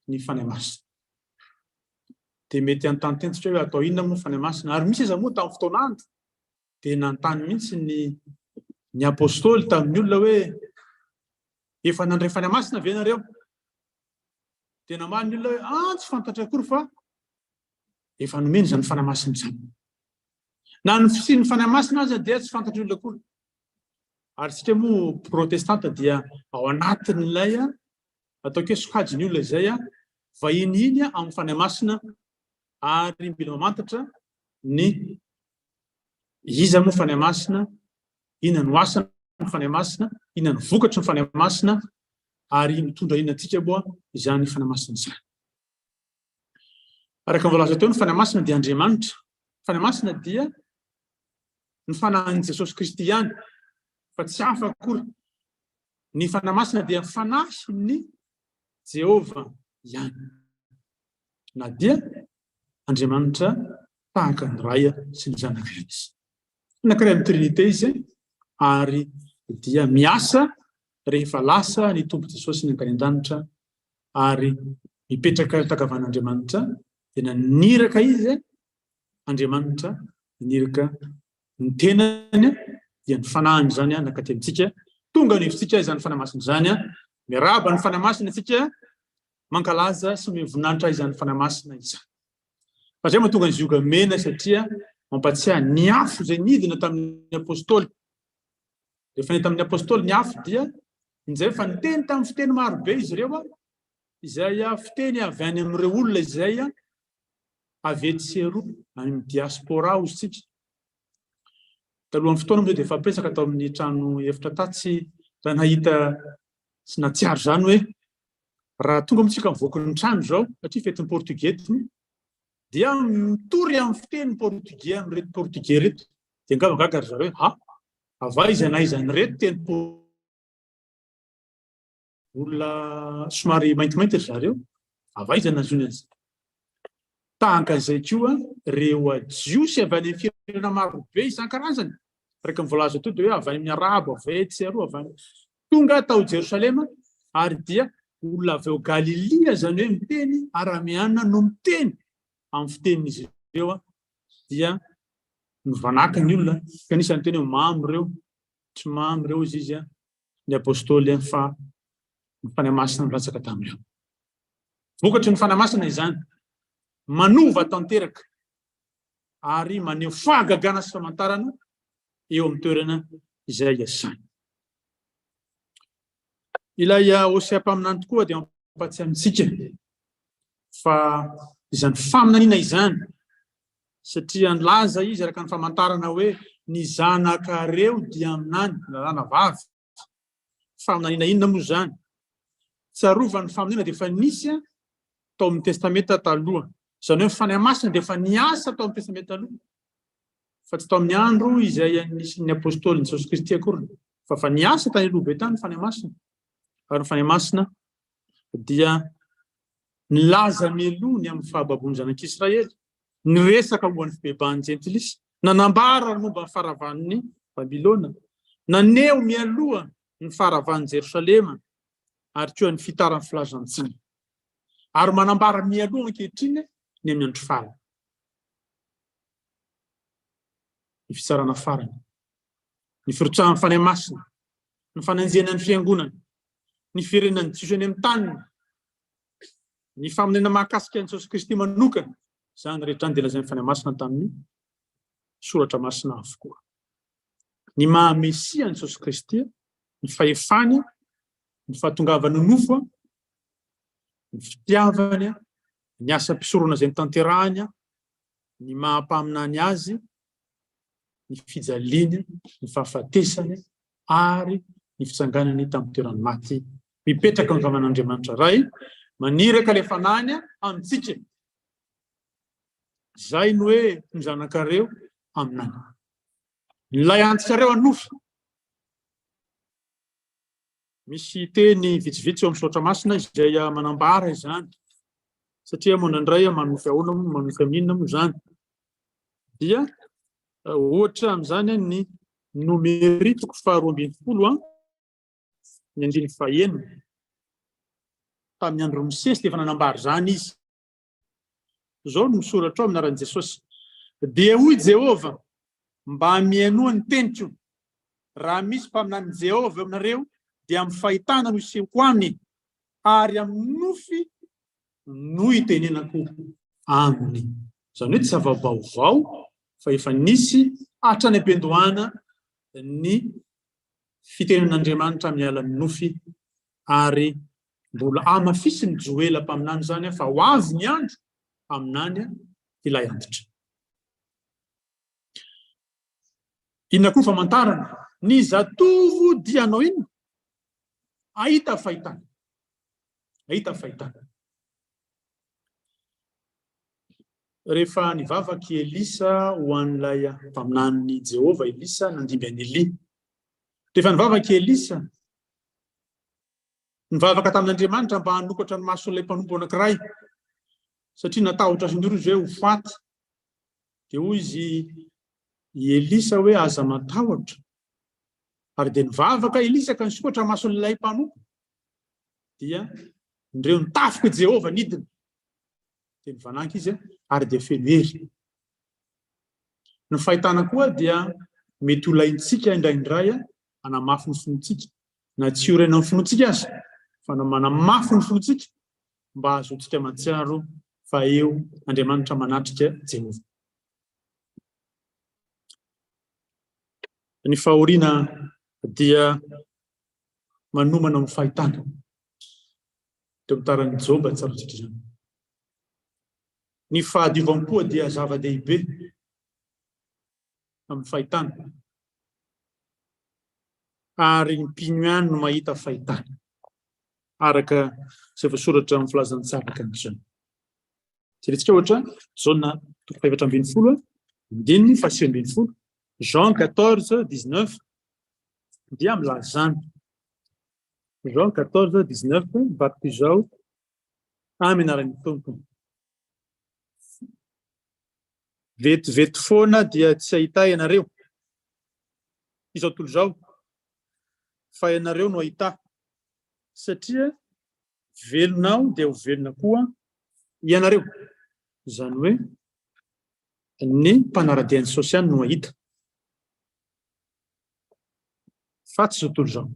E: ny fanahy masina. Dia mety an-tantentsika hoe atao inona moa fanahy masina, ary misy iza moa tamin'ny fotoana andro dia nantany mihitsy ny apôstôly tamin'ny olona hoe efa nandray fanahy masina ve nareo? Dia namaly ny olona hoe tsy fantatra akory fa efa nomeny izany fanahy masina izany. Na ny fisian'ny fanahy masina aza dia tsy fantatra olona akory. Ary sika moa protestanta dia ao anatin'ilay ataoko hoe sokajiny olona izay vahiny iny amin'ny fanahy masina, ary mila mamantatra ny iza moa fanahy masina, inona no asany ny fanahy masina, inona no vokatry ny fanahy masina, ary mitondra inona antsika moa izany fanahy masina izany. Araka voalaza teo ny fanahy masina dia Andriamanitra. Fanahy masina dia ny fanahin'i Jesosy Kristy ihany, fa tsy hafa akory. Ny fanahy masina dia fanahy ny Jehova ihany, na dia Andriamanitra tahaka ny ray sy ny zanaka izy. Anankiray amin'ny Trinité izy, ary dia miasa rehefa lasa ny Tompo Jesosy ny ankany an-danitra ary mipetraka takavan'Andriamanitra, dia naniraka izy Andriamanitra, naniraka ny tenany dia ny fanahiny izany nakatỳ amintsika. Tonga ny hevitsika izany fanahy masina izany, miaraba ny fanahy masina isika mankalaza sy mivoninahitra izany fanahy masina izany. Fa zay mahatonga ny zioka mena, satria mampatsiahy ny afo izay nidina tamin'ny apôstôly Rehefa nahita amin'ny apôstôly ny afo dia inzay fa niteny tamin'ny fiteny marobe izy ireo izay fiteny avy any amin'ireo olona izay avy ety seroa any amin'ny diaspora ozy tsika. Talohan'ny fotoana moa dia efa presaka tao amin'ny trano efitra tatsy raha nahita sy natsiaro zany hoe raha tonga amintsika mivoaka ny trano zao satria fetin'ny portugais dia mitory amin'ny fiteny portugais amin'reto portugais reto dia ngavagaga ry zareo hoe ava izy na izany reto teny olona somary maintimainty ry zareo ava izy nazony azy. Tahaka izay koa reo jiosy avy any amin'ny firenena marobe isan-karazany raiky mivolaza to dia hoe avy any amin'ny arabo avy ety sy aroa avy any tonga tao Jerosalema ary dia olona avy eo Galilia zany hoe miteny aramiana no miteny amin'ny fitenin'izy ireo dia mivanaka ny olona kanisany teny hoe mamy reo tsy mamy reo izy ny apôstôly fa ny fanahy masina milatsaka tamin'ireo. Vokatry ny fanahy masina izany manova tanteraka ary maneho fahagagana sy famantarana eo amin'ny toerana izay iasany. Ilay hoseam-paminany tokoa dia mampahatsiahy amintsika fa izany faminaniana izany satria nilaza izy araka ny famantarana hoe ny zanakareo dia aminany lalàna vavy. Faminaniana inona moa zany? Tsarovany faminaniana dia efa nisy tao amin'ny testamenta taloha. Zany hoe fanahy masina dia efa niasa tao amin'ny testamenta taloha fa tsy tao amin'ny andro izay nisy ny apôstôly Jesosy Kristy akory fa niasa tany aloha be tany ny fanahy masina. Ary ny fanahy masina dia nilaza melony amin'ny fahababony zanak'Israely, niresaka momba ny fibebahan'ny jentilisy, nanambara momba ny faravan'ny Babilôna, naneho mialoha ny faravan'ny Jerosalema ary koa ny fitaran'ny filazantsiny, ary manambara mialoha ankehitriny ny amin'ny andro farany. Ny fitsarana farany, ny firotsahan'ny fanahy masina, ny fananjena ny fiangonana, ny firenenan'ny Jiosy any amin'ny taniny, ny famonena mahakasika an'i Jesosy Kristy manokana, izany rehetra dia lazain'ny fanahy masina tamin'ny soratra masina avokoa. Ny maha-Mesia an'i Jesosy Kristy, ny fahefany, ny fahatongavany nofo, ny fitiavany, ny asa-pisorona izay nitanterahany, ny mahampaminany azy, ny fijaliany, ny fahafatesany ary ny fitsanganany tamin'ny toerany maty mipetraka amin'ny vavan'Andriamanitra ray, maniraka ilay fanahiny amintsika. Izay no hoe ny zanakareo aminany. Nilay antsika anofo. Misy teny vitsivitsy eo amin'ny soratra masina izay manambara izany. Satria moa indraindray manofy ahoana manofy amin'inona moa izany. Dia ohatra amin'izany ny nomeritoko 12 ny 9 tamin'ny andro Mosesy dia efa nanambara izany izy. Zao no misoratra ao amin'ny anaran'i Jesosy. Dia hoy Jehova mba mihainoa ny teniko. Raha misy mpaminany Jehova aminareo dia amin'ny fahitana no isehoko aminy ary amin'ny nofy no itenenako aminy. Izany hoe tsy zava-baovao fa efa nisy hatrany am-piandohana ny fitenen'Andriamanitra amin'ny alalan'ny nofy ary mbola amafisy ny joela mpaminany zany fa ho avy ny andro aminany ilay antitra. Inona koa famantarana? Ny zatovo dia anao inona? Ahita fahitana. Ahita fahitana. Rehefa nivavaky Elisa ho an'ilay mpaminan'ny Jehova, Elisa nandimby an'i Elia. Rehefa nivavaky Elisa, nivavaka tamin'Andriamanitra mba hanokatra ny mason'ilay mpanompo anankiray, satria natahotra azy indro izy hoe ho faty. Dia hoy izy i Elisa hoe aza matahotra. Ary dia nivavaka Elisa ka nisokatra mason'ilay mpanompo. Dia indreo nitafiky Jehova nidina. Dia nivanaky izy ary dia feno hery. Ny fahitana koa dia mety ho laintsika indraindray hanamafy ny fonontsika. Na tsy orena ny fonontsika azy, fa manamafy ny fonontsika mba ahazoantsika matsiaro fa eo Andriamanitra manatrika Jehova. Ny fahoriana dia manomana amin'ny fahitana teo amitaran'ny Joba tsarotsika izany. Ny fahadiovampoa dia zava-dehibe amin'ny fahitana ary ny mpinoany no mahita fahitana araka izay voasoratra amin'ny filazan'ny tsara kan'izany. Jerentsika ohatra Jaona 5:20, andininy 7:20, Jean 14:19 dia milazana. Jean 14:19 mivaraka izao amin'ny anaran'ny tompony. Vetivety foana dia tsy ahita ianareo izao tontolo izao, fa ianareo no ahita, satria velonao dia ho velona koa ianareo. Izany hoe ny mpanaradian'ny sosialy no ahita, fa tsy izao tontolo izao.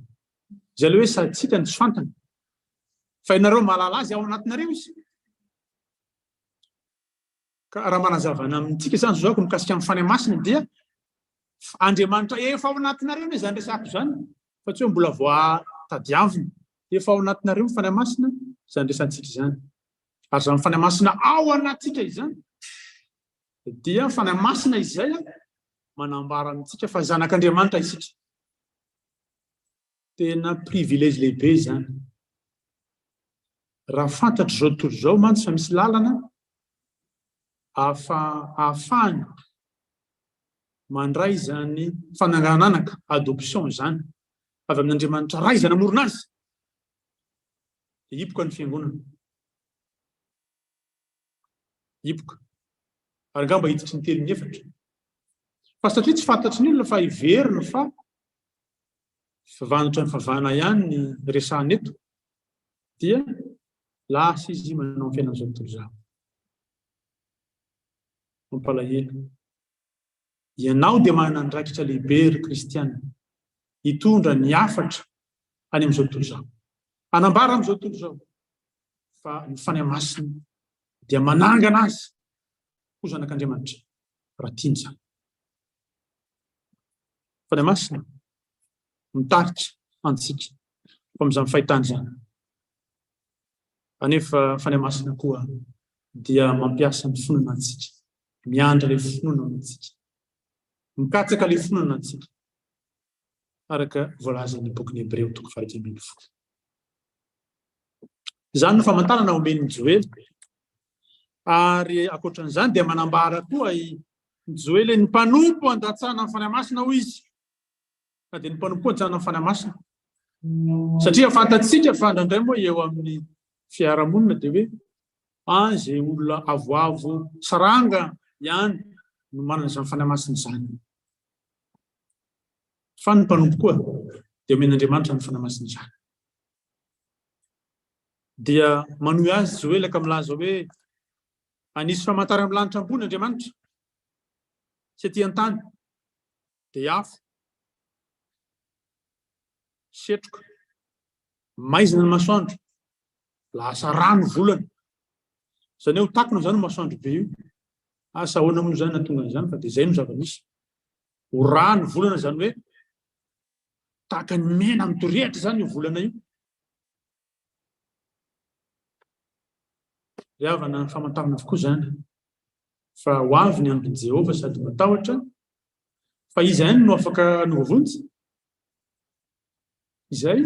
E: Izay ilay hoe saditsika ny tsy fantana, fa ianareo mahalala azy ao anatinareo izy. Ka raha manazavana amintsika izany zao mikasika amin'ny fanahy masina dia Andriamanitra efa ao anatinareo ny izany resako izany, fa tsy hoe mbola voatadiavina. Efa ao anatinareo ny fanahy masina izany resantsika izany. Ary izany fanahy masina ao anatsika izany dia fanahy masina izay manambara amintsika fa zanak'Andriamanitra isika. Tena privilège lehibe izany. Raha fantatro izao tontolo izao mantsy fa misy lalana ahafahany mandray izany fanangananaka adoption izany avy amin'Andriamanitra ray izay namorona azy, hipoka ny fiangonana. Hipoka. Ary angamba hiditry ny telo ny efatra. Fa satria tsy fantatry ny olona fa hiverina fa vanitra ny favana ihany ny resahana eto, dia lasa izy manao ny fiainana izao tontolo izao. Mampalahelo. Ianao dia manana andraikitra lehibe ry kristiana, hitondra ny hafatra any amin'izao tontolo izao. Anambara amin'izao tontolo izao fa ny fanahy masina dia manangana azy ho zanak'Andriamanitra raha tiany izany. Fanahy masina mitarika antsika fa amin'izany fahitana izany. Anefa fanahy masina koa dia mampiasa ny finoana antsika, miandra ilay finoana antsika, mikatsaka ilay finoana antsika, araka voalazan'ny bokin'ny Hebreo 4:20. Izany no famantarana omen'ny Joely. Ary ankoatran'izany dia manambara koa i Joely ny mpanompo andatsana ny fanahy masina ho izy. Na dia ny mpanompo andatsana ny fanahy masina. Satria fantatsika fa indraindray moa eo amin'ny fiarahamonina dia hoe izay olona avoavo saranga ihany no manana izany fanahy masina izany. Fa ny mpanompo koa dia omen'Andriamanitra ny fanahy masina izany. Dia manohy azy Joely ka milaza hoe anisy famantarana amin'ny lanitra ambony Andriamanitra sy aty an-tany dia afo, setroka, maizina ny masoandro, lasa rano volana. Izany hoe ho takona izany ho masoandro be io. Asa ahoana moa izany nahatonga an'izany fa dia izay no zava-misy. Ho rano volana izany hoe tahaka ny mena mitorehatra izany io volana io. Riavana ny famantarana avokoa izany fa ho avy ny andron'i Jehovah sady matahotra, fa izy ihany no afaka novovonjy. Izay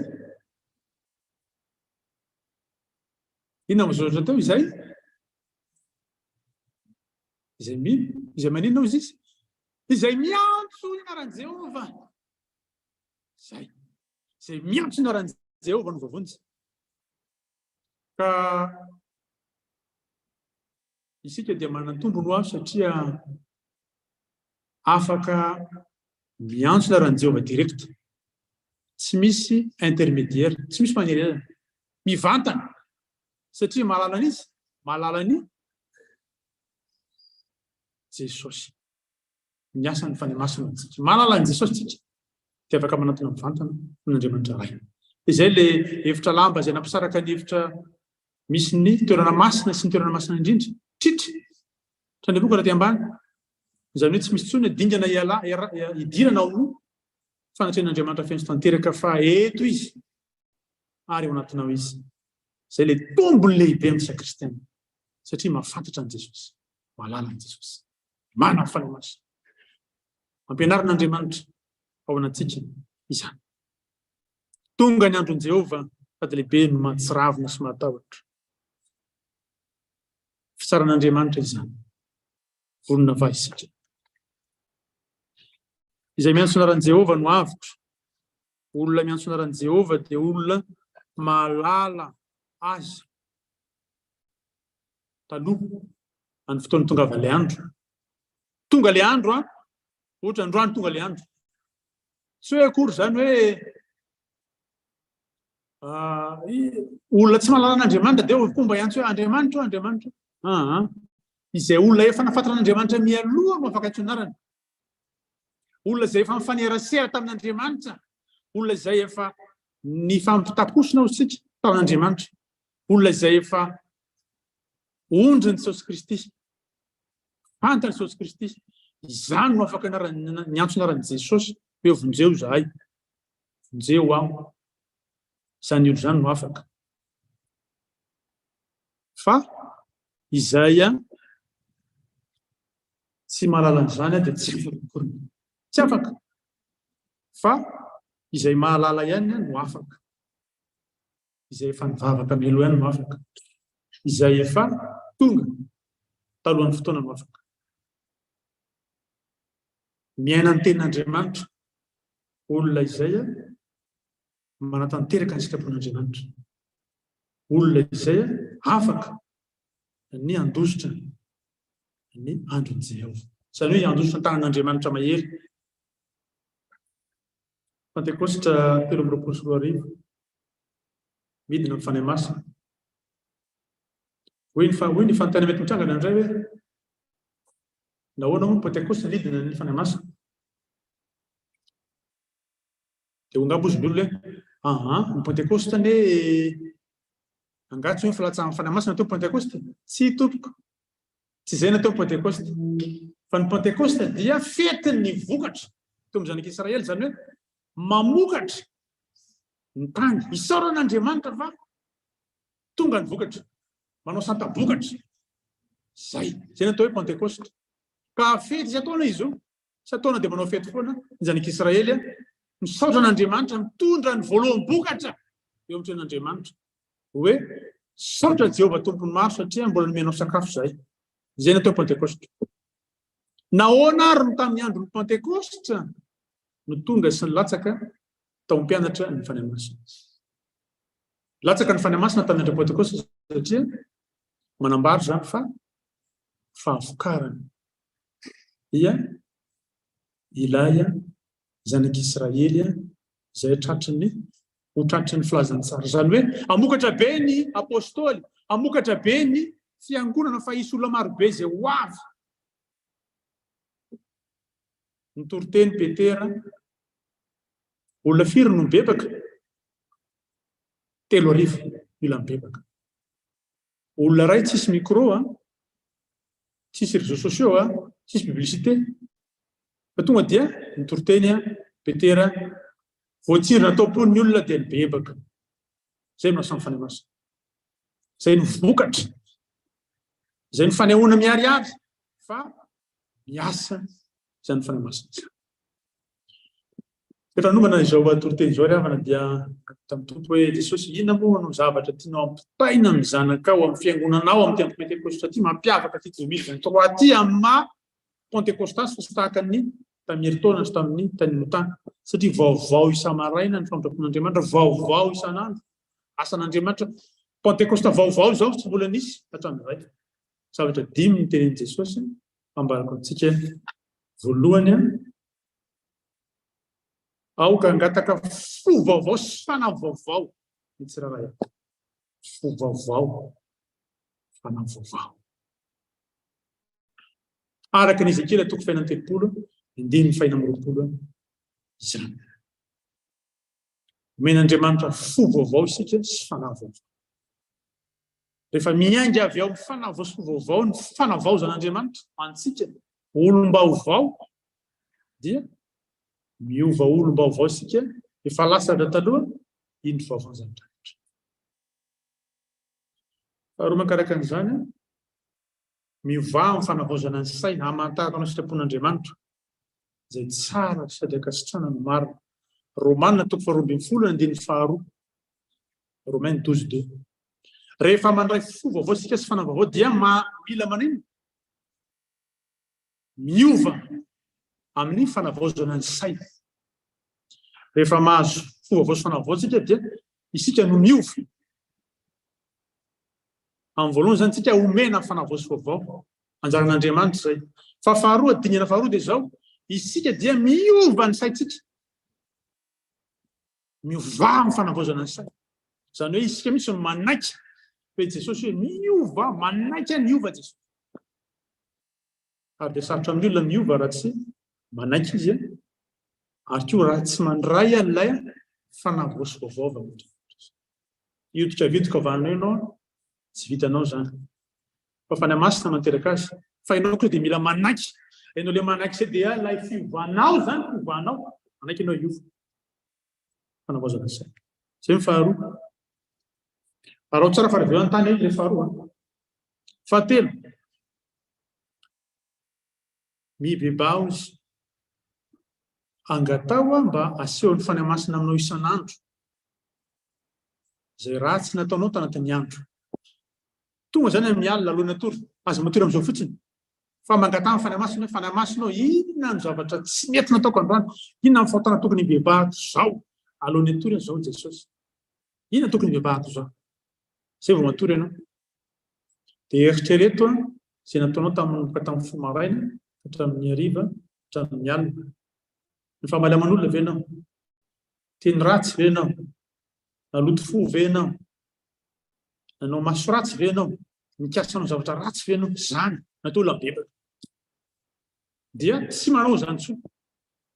E: inona mizotra teo izay izay maninona izy izy izay miantso inaran'i Jehovah, izay miantso inaran'i Jehovah no vovonjy. Ka isika dia manana tombony ho azy satria afaka miantso inaran'i Jehovah direct, tsy misy intermédiaire, tsy misy manerana, mivantana satria mahalala an'izy, mahalala ny Jesosy. Ny asan'ny fanahy masina antsika, mahalala ny Jesosy tsika dia afaka manantona mivantana amin'Andriamanitra ray. Izay ilay hevitra lamba izay nampisaraka ny hevitra misy ny toerana masina sy ny toerana masina indrindra, tritra trany boka raha ty ambany. Izany hoe tsy misy tsony dingana idirana ao no fanatrehan'Andriamanitra feno sy tanteraka fa eto izy ary eo anatinao izy. Zay le tombony lehibe amin'ny sakristiana satria mahafantatra an' Jesosy, mahalala an' Jesosy, manana fanamasina. Ampianarin'Andriamanitra ao anatsika izany. Tonga ny andron' Jehovah sady lehibe no mahatsiravina sy mahatahotra. Fitsaran'Andriamanitra izany. Vonona va isika. Izay miantso anaran'i Jehovah no avitra. Olona miantso anaran'i Jehovah dia olona mahalala azy. Taloha any fotoana tonga avy le andro. Tonga le andro ohatra androany tonga le andro. Tsy hoe akory zany hoe olona tsy mahalala an'Andriamanitra dia fomba iantso hoe Andriamanitra Andriamanitra. Izay olona efa nafantatra an'Andriamanitra mialoha no afaka antsoinarany. Olona izay efa mifanerasera tamin'Andriamanitra. Olona izay efa nifampitaposina ao isika tamin'Andriamanitra. Olona izay efa ondrin'i Jesosy Kristy. Fantan'i Jesosy Kristy. Izany no afaka ny antsonaran'i Jesosy hoe vonjeo zahay. Vonjeo aho. Izany olo izany no afaka. Fa izay tsy mahalala an'izany dia tsy afaka. Tsy afaka. Fa izay mahalala ihany no afaka. Izay efa nivavaka melo ihany no afaka. Izay efa tonga talohan'ny fotoana no afaka. Miaina ny tenin'Andriamanitra. Olona izay manatanteraka ny sitrapon'Andriamanitra. Olona izay afaka ny andositra ny andron'i Jehovah. Izany hoe andositra ny tanan'Andriamanitra mahery. Pentekostra 3 midina mifanahy masina. Hoe ny fanontany mety mitrangana indray hoe nahoana moa Pentekostra midina ny fanahy masina. Dia angamba ozy ny olona hoe ny Pentekostra ne angatsy hoe filatsahan'ny fanahy masina natao Pentekostra. Tsy tompoko. Tsy izay natao Pentekostra. Fa ny Pentekostra dia fetin'ny vokatra. Teo amin'ny zanak'Israely izany hoe mamokatra ny tany. Isaoran'Andriamanitra fa tonga ny vokatra. Manao santa-bokatra. Zay natao hoe Pentekostra. Ka fety izy ataona izy io. Tsy ataona dia manao fety foana. Ny zanak'Israely misaotra an'Andriamanitra mitondra ny voaloham-bokatra eo amin'ny tren'Andriamanitra. Hoe saotra Jehovah tompony maro satria mbola nomenao sakafo zay. Izay natao Pentekostra. Nahoana ary no tamin'ny andron'ny Pentekostra no tonga sy ny latsaka tao mpianatra ny fanahy masina. Latsaka ny fanahy masina tamin'ny andron'ny Pentekostra satria manambara zany fa fahavokarana ilay zanak'Israely izay tratry ny filazany tsara. Izany hoe amokatra be ny apôstôly, amokatra be ny fiangonana fa hisy olona marobe izay ho avy. Nitory teny Petera, olona firy no mibebaka? 3,000 mila mibebaka. Olona ray tsisy micro, tsisy réseaux sociaux, tsisy publicité. Fa tonga dia nitory teny Petera, voatsiry natao pon'ny olona dia mibebaka. Zay no asan'ny fanahy masina. Zay no vokatra. Zay no fanehoana miariary fa miasa izany fanahy masina. Efa nanomana izao tory teny izao ravana dia tamin'ny tompo hoe Jesosy inona moa no zavatra tianao ampitaina amin'ny zanakao amin'ny fiangonanao amin'ny andro Pentekostra ty mampiavaka ty 2023 ty amin'ny Pentekostasy sy tahaka ny tamin'ny herintaona sy tamin'ny tanin'ny tany. Satria vaovao isa-maraina ny famindrapon'Andriamanitra, vaovao isan'andro. Asan'Andriamanitra Pentekosta vaovao zao tsy mbola nisy hatramin'izay. Zavatra 5 ny tenin'i Jesosy ambarako antsika voalohany aoka angataka fo vaovao sy fanahy vaovao ny tsiraray. Fo vaovao, fanahy vaovao. Araka ny Ezekiela 3:30, 9:20 izany. Omen'Andriamanitra fo vaovao isika sy fanahy vaovao. Rehefa miainga avy ao amin'ny fanahy vaovao sy vaovao ny fanavaozan'Andriamanitra antsika olom-baovao dia miova olom-baovao isika efa lasatra taloha iny vaovan'Andriamanitra. Faharoa mankaraka an'izany, miova amin'ny fanavaozana ny saina hamantarana ny sitrapon'Andriamanitra izay tsara sady ankasitrahana no marina. Romanina 12:10 Romains 12:2. Rehefa mandray fo vaovao sika sy fanavaovao dia mila manino? Miova amin'ny fanavaozana ny saina. Rehefa mahazo fo vaovao sy fanavaovao sika dia isika no miova. Amin'ny voalohany zany sika omena fanavaozo sy vaovao anjaran'Andriamanitra izay. Fa faharoa, dingana faharoa dia izao, isika dia miova ny saintsika. Miova amin'ny fanavaozana ny saina. Izany hoe isika mihitsy no manaiky hoe Jesosy hoe miova, manaiky miova Jesosy. Ary dia sarotra amin'ny olona miova raha tsy manaiky izy ary koa raha tsy mandray an'ilay fanavaozo vaovao. Iotika vitoka vanao ianao, tsy vitanao zany. Fa fanahy masina manteraka azy. Fa ianao koa dia mila manaiky. Ianao ilay manaiky izay dia ilay fiovanao zany, fiovanao, manaiky ianao iova. Fanavaozana saina. Izay ny faharoa. Arao tsara faraveo an-tany ilay faharoa. Fahatelo, mibebao izy. Angatao mba asehon'ny fanahy masina aminao isan'andro izay ratsy nataonao tanatin'ny andro. Tonga zany amin'ny alina aloha natory, aza matory amin'izao fotsiny. Fa mangatao fanahy masina, fanahy masinao, inona ny zavatra tsy mety nataoko androany, inona ny fahotana tokony hibebahako zao alohan'ny atory zao Jesosy. Inona tokony hibebahako zao? Zay vao matory ianao. Dia eritrereto izay nataonao tamin'ny fo maraina, hatramin'ny hariva, hatramin'ny alina. Ny famalaman'olona ve ianao? Teny ratsy ve ianao? Naloto fo ve ianao? Nanao maso ratsy ve ianao? Nikasanao zavatra ratsy ve ianao? Zany natao olona bebaka. Dia tsy manao zany intsony.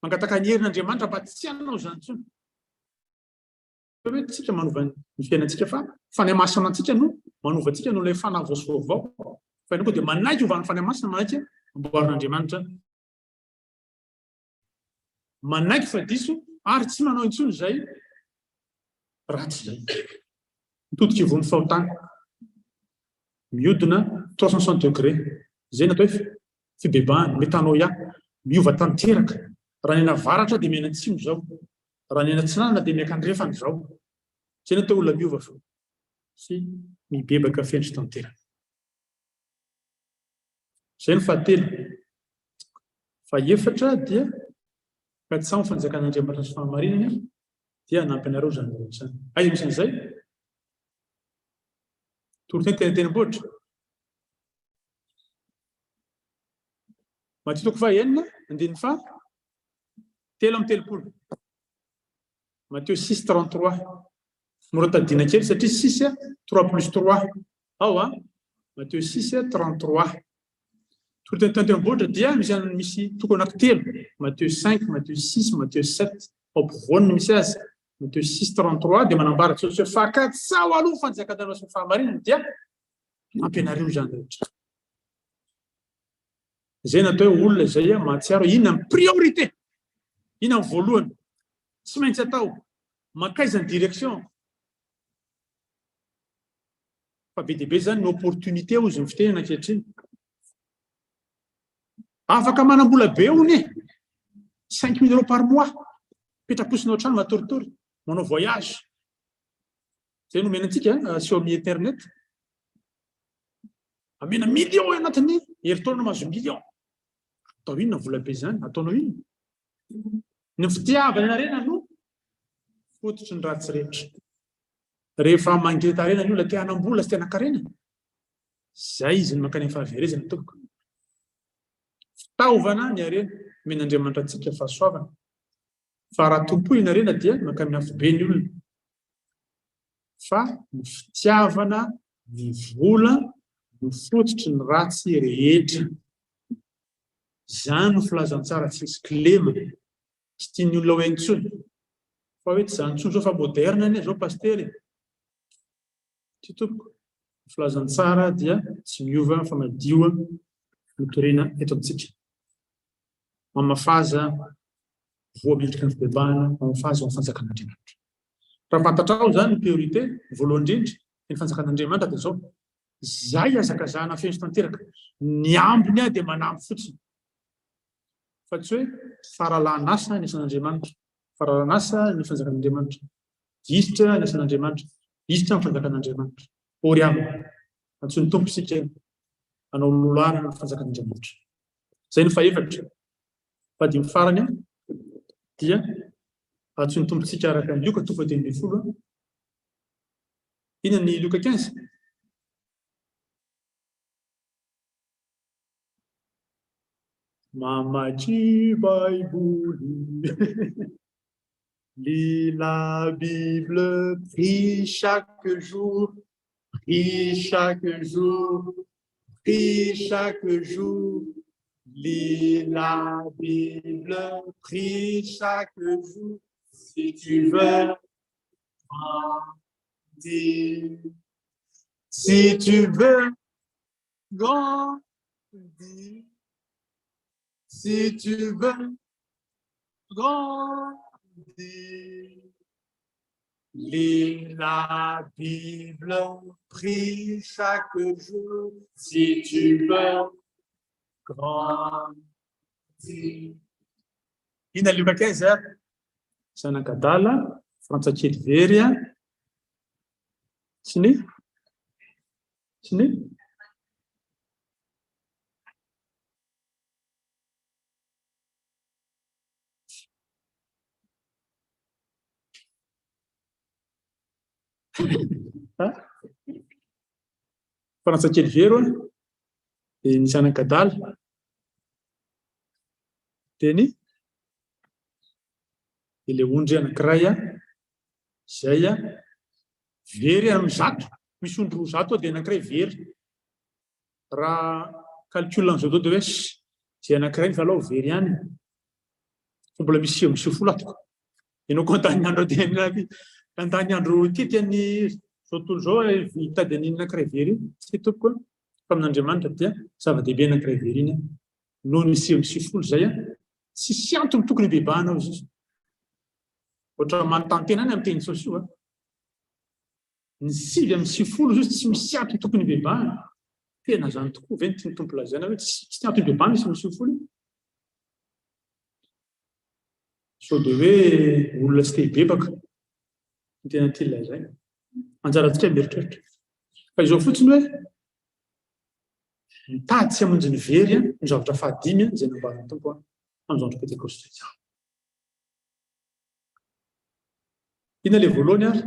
E: Mangataka ny herin'Andriamanitra mba tsy hanao zany intsony. Hoe tsika manova ny fiainantsika fa fanahy masina antsika no manova antsika no ilay fanavaozo vaovao. Fa ianao koa dia manaiky ovan'ny fanahy masina, manaiky amboarin'Andriamanitra. Manaiky fa diso ary tsy manao intsony izay ratsy izay. Mitodika ivon'ny fahotana. Mihodina 360 degré. Izay natao hoe fibebahana, metanao ihany, miova tanteraka. Raha ny ena avaratra dia miaina atsimo izao. Raha ny ena atsinanana dia miankandrefana izao. Izay natao olona miova fa sy mibebaka fendry tanteraka. Izay ny fahatelo. Fahaefatra dia ka tsy sahy fanjakan'Andriamanitra sy fahamarinana dia hanampy anareo zany zany. Aiza misy an'izay? Toroteny tena-tenimbohitra. Matitoko fahaenina, andininy faha 7:30. Matthieu 6:33. Mora tadina kely satria 6 3 plus 3. Ao Matthieu 6:33. Toroteny tena-tenimbohitra dia misy toko anankitelo. Matthieu 5, Matthieu 6, Matthieu 7. Ao ampovoany misy azy. Matthieu 6:33 dia manambara Jesosy hoe fakatsaho aloha fanjakan-tany sy fahamarinana dia ampianareo zany rehetra. Izay natao hoe olona izay mahatsiaro inona ny priorité, inona ny voalohany, tsy maintsy atao, makaiza ny direction. Fa be dia be zany ny opportunité ozy ny fitenena ankehitriny. Afaka manam-bola be hony 5 000 € par mois, petraposinao trano matoritory, manao voyage. Izay no menantsika asio amin'ny internet. Amena million anatin'ny herintaona mahazo million. Atao inona vola be zany? Ataonao inona? Ny fitiavana anarena no fototry ny ratsy rehetra. Rehefa mangetarena ny olona te hanam-bola sy te hanan-karena, zay izy ny mankany amin'ny fahaverezana tompoko. Fitaovana ny harena men'Andriamanitra antsika fahasoavana. Fa raha tompoy ny harena dia mankany amin'ny hafobe ny olona. Fa ny fitiavana, ny vola, no fototry ny ratsy rehetra. Zany no filazantsara tsy misy kilema. Tsy tian'ny olona ho haintsony. Fa hoe tsy zany intsony zao fa moderna anie zao pastery. Ty tompoko. Filazantsara dia tsy miova fa madio mitoriana eto amintsika. Mamafaza voamendrika ny fibebahana amin'ny fanjakan'Andriamanitra. Raha fantatrao zany ny priorité voalohany indrindra ny fanjakan'Andriamanitra dia zao: zay azakazahana feno tanteraka, ny ambiny dia manampy fotsiny. Fa tsy hoe faralan'asa ny asan'Andriamanitra, faralan'asa ny fanjakan'Andriamanitra, disitra ny asan'Andriamanitra, disitra ny fanjakan'Andriamanitra. Ory aminy, antsoin'ny tompo isika hanao loharana ny fanjakan'Andriamanitra. Zay ny faefatra. Fadimy farany dia antsoin'ny tompo isika araka ny Luka 2:10. Inona ny Luka 15? Mamaky Baiboly, lis la Bible, prie chaque jour, prie chaque jour, prie chaque jour. Lis la Bible, prie chaque jour, si tu veux grandir. Si tu veux grandir. Si tu veux grandir, lis la Bible, prie chaque jour, si tu veux grandir. Ina Luka 15, Sanakadala, Frantsakely very, Sini? Frantsakely very, ny Sanakadala, teny ilay ondry anankiray izay very amin'ny zato, misy ondry roa zato dia anankiray very. Raha calcul an'izao dia hoe izay anankiray ny valao very ihany, fa mbola misy 90 atoko. Ianao koa an-tany andro an-tany andro tiany zao tontolo zao hitady an'iny anankiray very iny, tsy tompoko fa amin'Andriamanitra dia zava-dehibe anankiray very iny noho ny 90 zay tsisy antony tokony bebahanao izy. Ohatra manontantena any amin'ny teny sosio ny 9:90 izy tsy misy antony tokony bebahana. Tena zany tokoa ve ny tiany tompo lazaina hoe tsy antony bebahana 9:90. So dia hoe olona tsy te hibebaka ny tena tia lazaina. Anjarantsika mieritreritra. Fa izao fotsiny hoe mitady tsy hamonjy ny very ny zavatra fahadimy izay nambaran'ny tompo amin'izao andro Pentekosty izao. Ina ilay voalohany ary?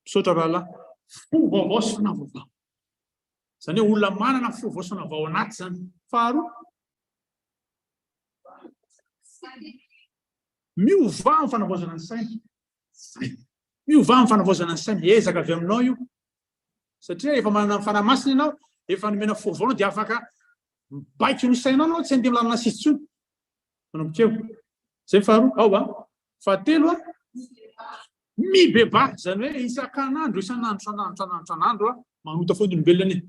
E: Misaotra rahalahy, fo vaovao sy fanavaovao. Izany hoe olona manana fo vaovao sy fanavaovao anaty zany. Faharoa, miova amin'ny fanavaozana ny saina. Miova amin'ny fanavaozana ny saina, miezaka avy aminao io. Satria efa manana ny fanamasina ianao, efa nomena fo vaovao dia afaka mibaiko ny sainao anao, tsy handeha milalina sisy intsony. Manomboka eo. Zay faharoa. Fahatelo, mibeba, zany hoe isan'andro manota foana ny olombelona iny.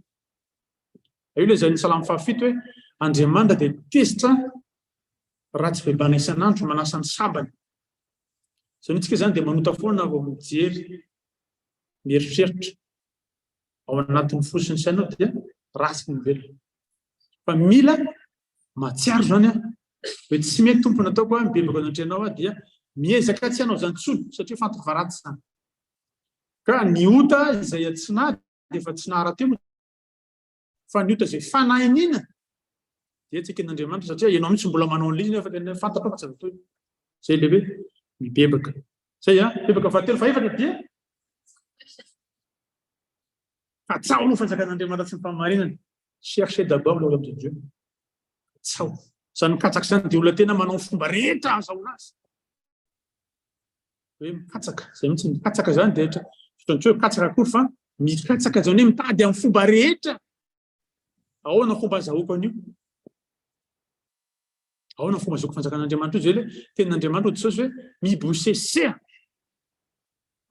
E: Io ilay izay ny Salamo 7 hoe Andriamanitra dia tezitra raha tsy bebana isan'andro manasa ny sabany. Izany antsika zany dia manota foana vao mijery, mieritreritra ao anatin'ny fo sy ny sainao dia ratsy ny olombelona. Fa mila matsiaro zany hoe tsy mety tompo nataoko mibebaka anatrenao dia miezaka tsy hanao zany tsony satria fantoko fa ratsy zany. Ka ny ota izay atsinady dia efa tsy naharateo, fa ny ota izay fanahinina dia tsy eken'Andriamanitra satria ianao mihitsy mbola manao an'ilay izy nefa fantatra fa tsy azo atao. Zay ilay hoe mibebaka. Zay mibebaka fahatelo. Faefatra dia atsao no fanjakan'Andriamanitra sy ny fahamarinana. Cherchez d'abord le royaume de Dieu. Atsao. Izany mikatsaka izany dia olona tena manao fomba rehetra azahoana azy. Hoe mikatsaka, izay mihitsy mikatsaka zany dia rehetra. Fotoana hoe mikatsaka akory fa mikatsaka izany hoe mitady amin'ny fomba rehetra. Ahoana fomba azahoako an'io? Ahoana fomba azahoako fanjakan'Andriamanitra io? Zay hoe tenin'Andriamanitra dia hoe mibosesea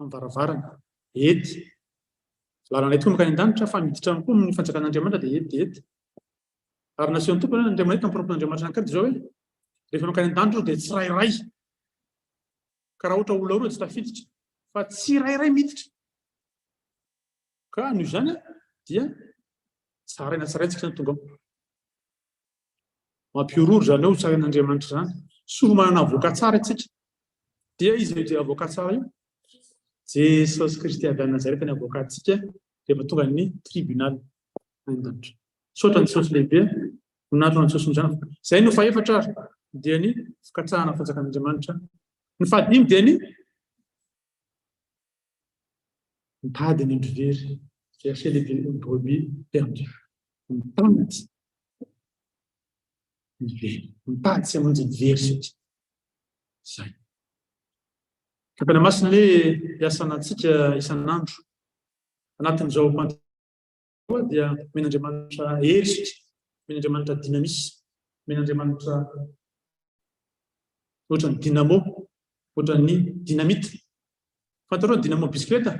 E: amin'ny varavarana. Ety. Lalana ety koa makany an-danitra fa miditra koa ny fanjakan'Andriamanitra dia ety. Ary nasian'ny tompony Andriamanitra ny propôn'Andriamanitra anankady zao hoe rehefa mankany an-danitra dia tsirairay. Ka raha ohatra olona roa tsy tafiditra fa tsirairay miditra. Ka noho izany dia tsaraina tsiraintsika ny tonga ao. Mampiorory zany hoe ho tsarain'Andriamanitra zany. Soa manana avoka tsara itsika. Dia izy dia avoka tsara io. Jesosy Kristy avy any Nazareta ny avokatsika rehefa tonga ny tribunal an-danitra. Saotra ny Jesosy lehibe, natona ny Jesosy mizana. Izay no faefatra ary dia ny fikatsahana fanjakan'Andriamanitra. Ny fahadimy dia ny mitady ny andro very, chercher les brebis perdues. Mitady ny very, mitady sy hamonjy ny very satria. Zay. Kampana masina ilay iasanantsika isan'andro. Anatin'izao pantoa dia men'Andriamanitra hery, men'Andriamanitra dynamisme, men'Andriamanitra ohatra ny dynamo, ohatra ny dynamite. Fantarao ny dynamo bisikileta,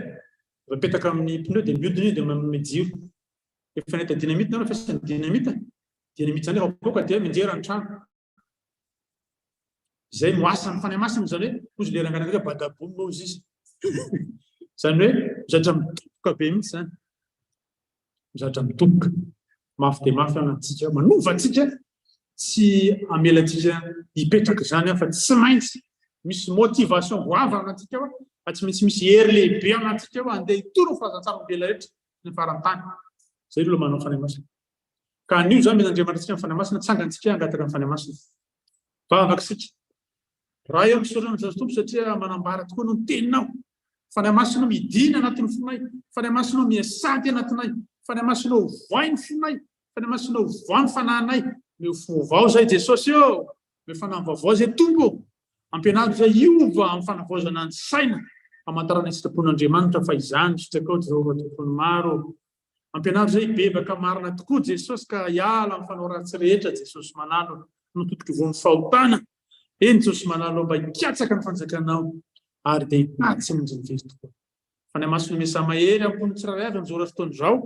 E: mipetaka amin'ny pneu dia mihodina io dia manome jiro. Efa nahita dynamite nareo fiasan'ny dynamite. Dynamite zany efa boaka dia minjera ny trano. Izay moasa ny fanahy masina zany hoe ozy le ranganana badaboum moa izy. Zany hoe mizatra mitoboka be mihitsy zany. Mizatra mitoboka. Mafy dia mafy anantsika, manova antsika tsy amelantsika hipetraka zany fa tsy maintsy misy motivation goavana anantsika ao, fa tsy maintsy misy hery lehibe anantsika ao andeha hitoro ny fahazan-tsara olombelona rehetra ny farantany. Zay aloha manao fanahy masina. Ka anio zany men'Andriamanitra tsika ny fanahy masina, tsangantsika hangataka ny fanahy masina. Vavakisika. Raha eo misaorana ny tompo satria manambara tokoa no ny teninao. Fanahy masina midina anatin'ny fonay, fanahy masina miasady anatinay, fanahy masina voainy fonay, fanahy masina voany fanahinay. Miovao zay Jesosy eo, mifanahy vaovao zay tompo. Ampianary zay iova amin'ny fanavaozana ny saina, hamantarana ny sitrapon'Andriamanitra fa izany sitraka ao zao tokony maro. Ampianary zay bebaka marina tokoa Jesosy ka hiala amin'ny fanao ratsy rehetra Jesosy manalo no totoky voany fahotana. Eny Jesosy manalo mba hikatsaka ny fanjakanao ary dia hitady sy hamonjy ny very tokoa. Fanahy masina miasa mahery ambony tsirairay avy amin'izao fotoana izao.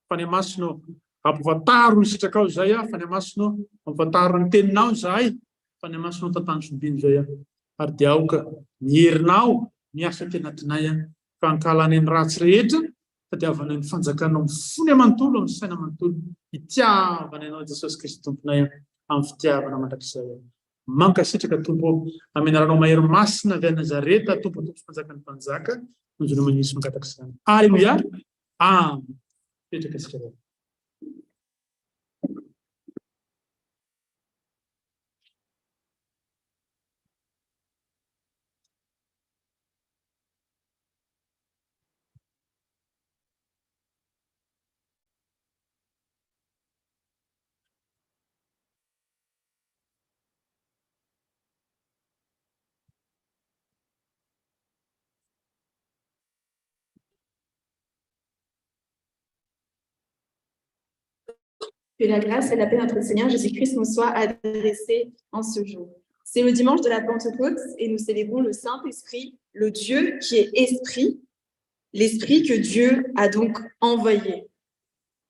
E: Fanahy masina ampifantaro ny sitraka ao zay aho, fanahy masina ampifantaro ny teninao zahay, fanahy masina tantany sombiny zay aho. Ary dia aoka ny herinao miasa ty anatinay ka hankalany ny ratsy rehetra, tadiavana ny fanjakanao mifony amanontolo, amin'ny saina amanontolo, hitiavana ianao Jesosy Kristy tomponay amin'ny fitiavana mandrakizay. Mankasitraka tompo amenaranao mahery masina avy Nazareta, tompo sy mpanjaka ny mpanjaka, nonjona manisy mankataka izany. Alleluia. Amen. Petraka sika.
G: Que la grâce et la paix de notre Seigneur Jésus-Christ nous soient adressées en ce jour. C'est le dimanche de la Pentecôte et nous célébrons le Saint-Esprit, le Dieu qui est esprit, l'esprit que Dieu a donc envoyé.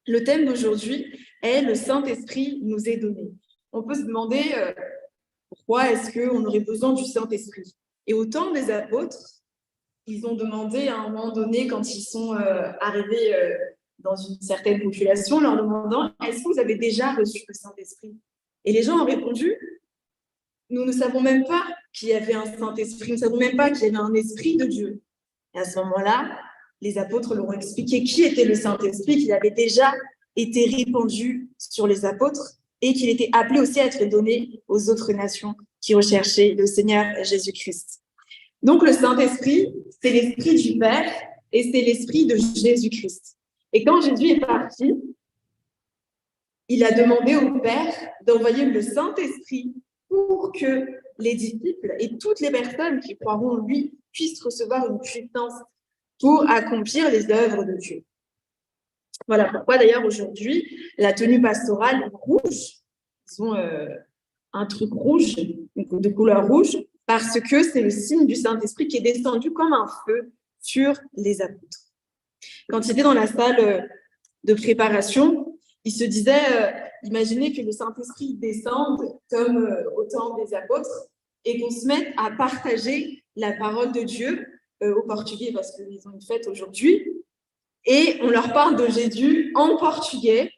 G: Le thème d'aujourd'hui est « Le Saint-Esprit nous est donné ». On peut se demander pourquoi est-ce qu'on aurait besoin du Saint-Esprit. Et au temps des apôtres, ils ont demandé à un moment donné, quand ils sont arrivés dans une certaine population, leur demandant « Est-ce que vous avez déjà reçu le Saint-Esprit ?» Et les gens ont répondu « Nous ne savons même pas qu'il y avait un Saint-Esprit, nous ne savons même pas qu'il y avait un Esprit de Dieu. » Et à ce moment-là, les apôtres leur ont expliqué qui était le Saint-Esprit, qu'il avait déjà été répandu sur les apôtres et qu'il était appelé aussi à être donné aux autres nations qui recherchaient le Seigneur Jésus-Christ. Donc le Saint-Esprit, c'est l'Esprit du Père et c'est l'Esprit de Jésus-Christ. Et quand Jésus est parti, il a demandé au Père d'envoyer le Saint-Esprit pour que les disciples et toutes les personnes qui croiront en lui puissent recevoir une puissance pour accomplir les œuvres de Dieu. Voilà pourquoi d'ailleurs aujourd'hui, la tenue pastorale est rouge. Ils ont un truc rouge, de couleur rouge, parce que c'est le signe du Saint-Esprit qui est descendu comme un feu sur les apôtres. Quand ils étaient dans la salle de préparation, Il se disait, imaginez que le Saint-Esprit descende comme au temps des apôtres et qu'on se mette à partager la parole de Dieu aux Portugais parce qu'ils ont une fête aujourd'hui. Et on leur parle de Jésus en portugais,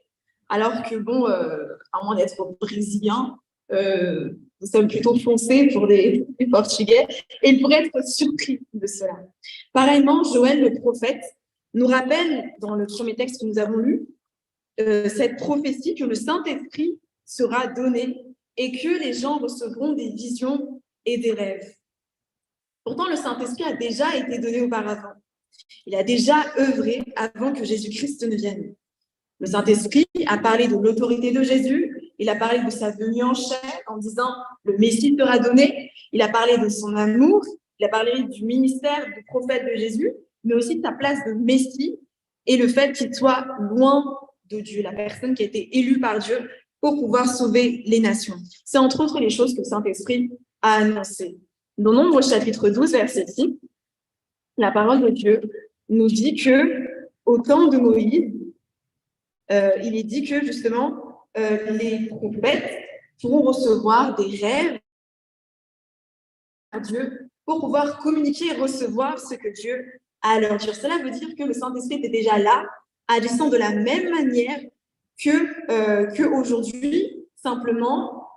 G: alors que, bon, à moins d'être brésilien, nous sommes plutôt foncés pour des Portugais, et ils pourraient être surpris de cela. Pareillement, Joël, le prophète, nous rappelle, dans le premier texte que nous avons lu, cette prophétie que le Saint-Esprit sera donné et que les gens recevront des visions et des rêves. Pourtant, le Saint-Esprit a déjà été donné auparavant. Il a déjà œuvré avant que Jésus-Christ ne vienne. Le Saint-Esprit a parlé de l'autorité de Jésus, il a parlé de sa venue en chair en disant « le Messie sera donné », il a parlé de son amour, il a parlé du ministère du prophète de Jésus, mais aussi de sa place de Messie et le fait qu'il soit loin de Dieu, la personne qui a été élue par Dieu pour pouvoir sauver les nations. C'est entre autres les choses que le Saint-Esprit a annoncées. Dans Nombre chapitre 12, verset 6, la parole de Dieu nous dit que au temps de Moïse, il est dit que justement les prophètes pourront recevoir des rêves à Dieu pour pouvoir communiquer et recevoir ce que Dieu a à leur dire. Cela veut dire que le Saint-Esprit était déjà là, agissant de la même manière que aujourd'hui, simplement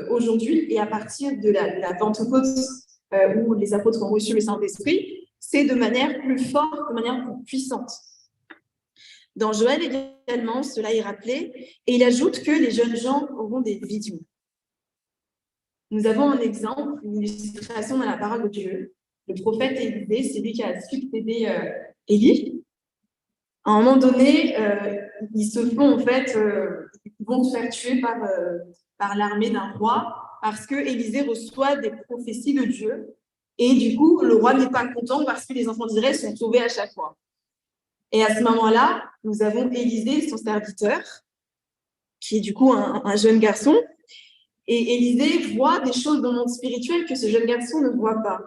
G: aujourd'hui et à partir de la Pentecôte où les apôtres ont reçu le Saint-Esprit, c'est de manière plus forte, de manière plus puissante. Dans Joël également, cela est rappelé, et il ajoute que les jeunes gens auront des visions. Nous avons un exemple, une illustration dans la parole de Dieu. Le prophète Élisée, c'est lui qui a succédé Élie. À un moment donné, ils se font en fait, ils vont se faire tuer par l'armée d'un roi parce que Élisée reçoit des prophéties de Dieu. Et du coup, le roi n'est pas content parce que les enfants d'Israël sont sauvés à chaque fois. Et à ce moment-là, nous avons Élisée, son serviteur, qui est du coup un jeune garçon. Et Élisée voit des choses dans le monde spirituel que ce jeune garçon ne voit pas.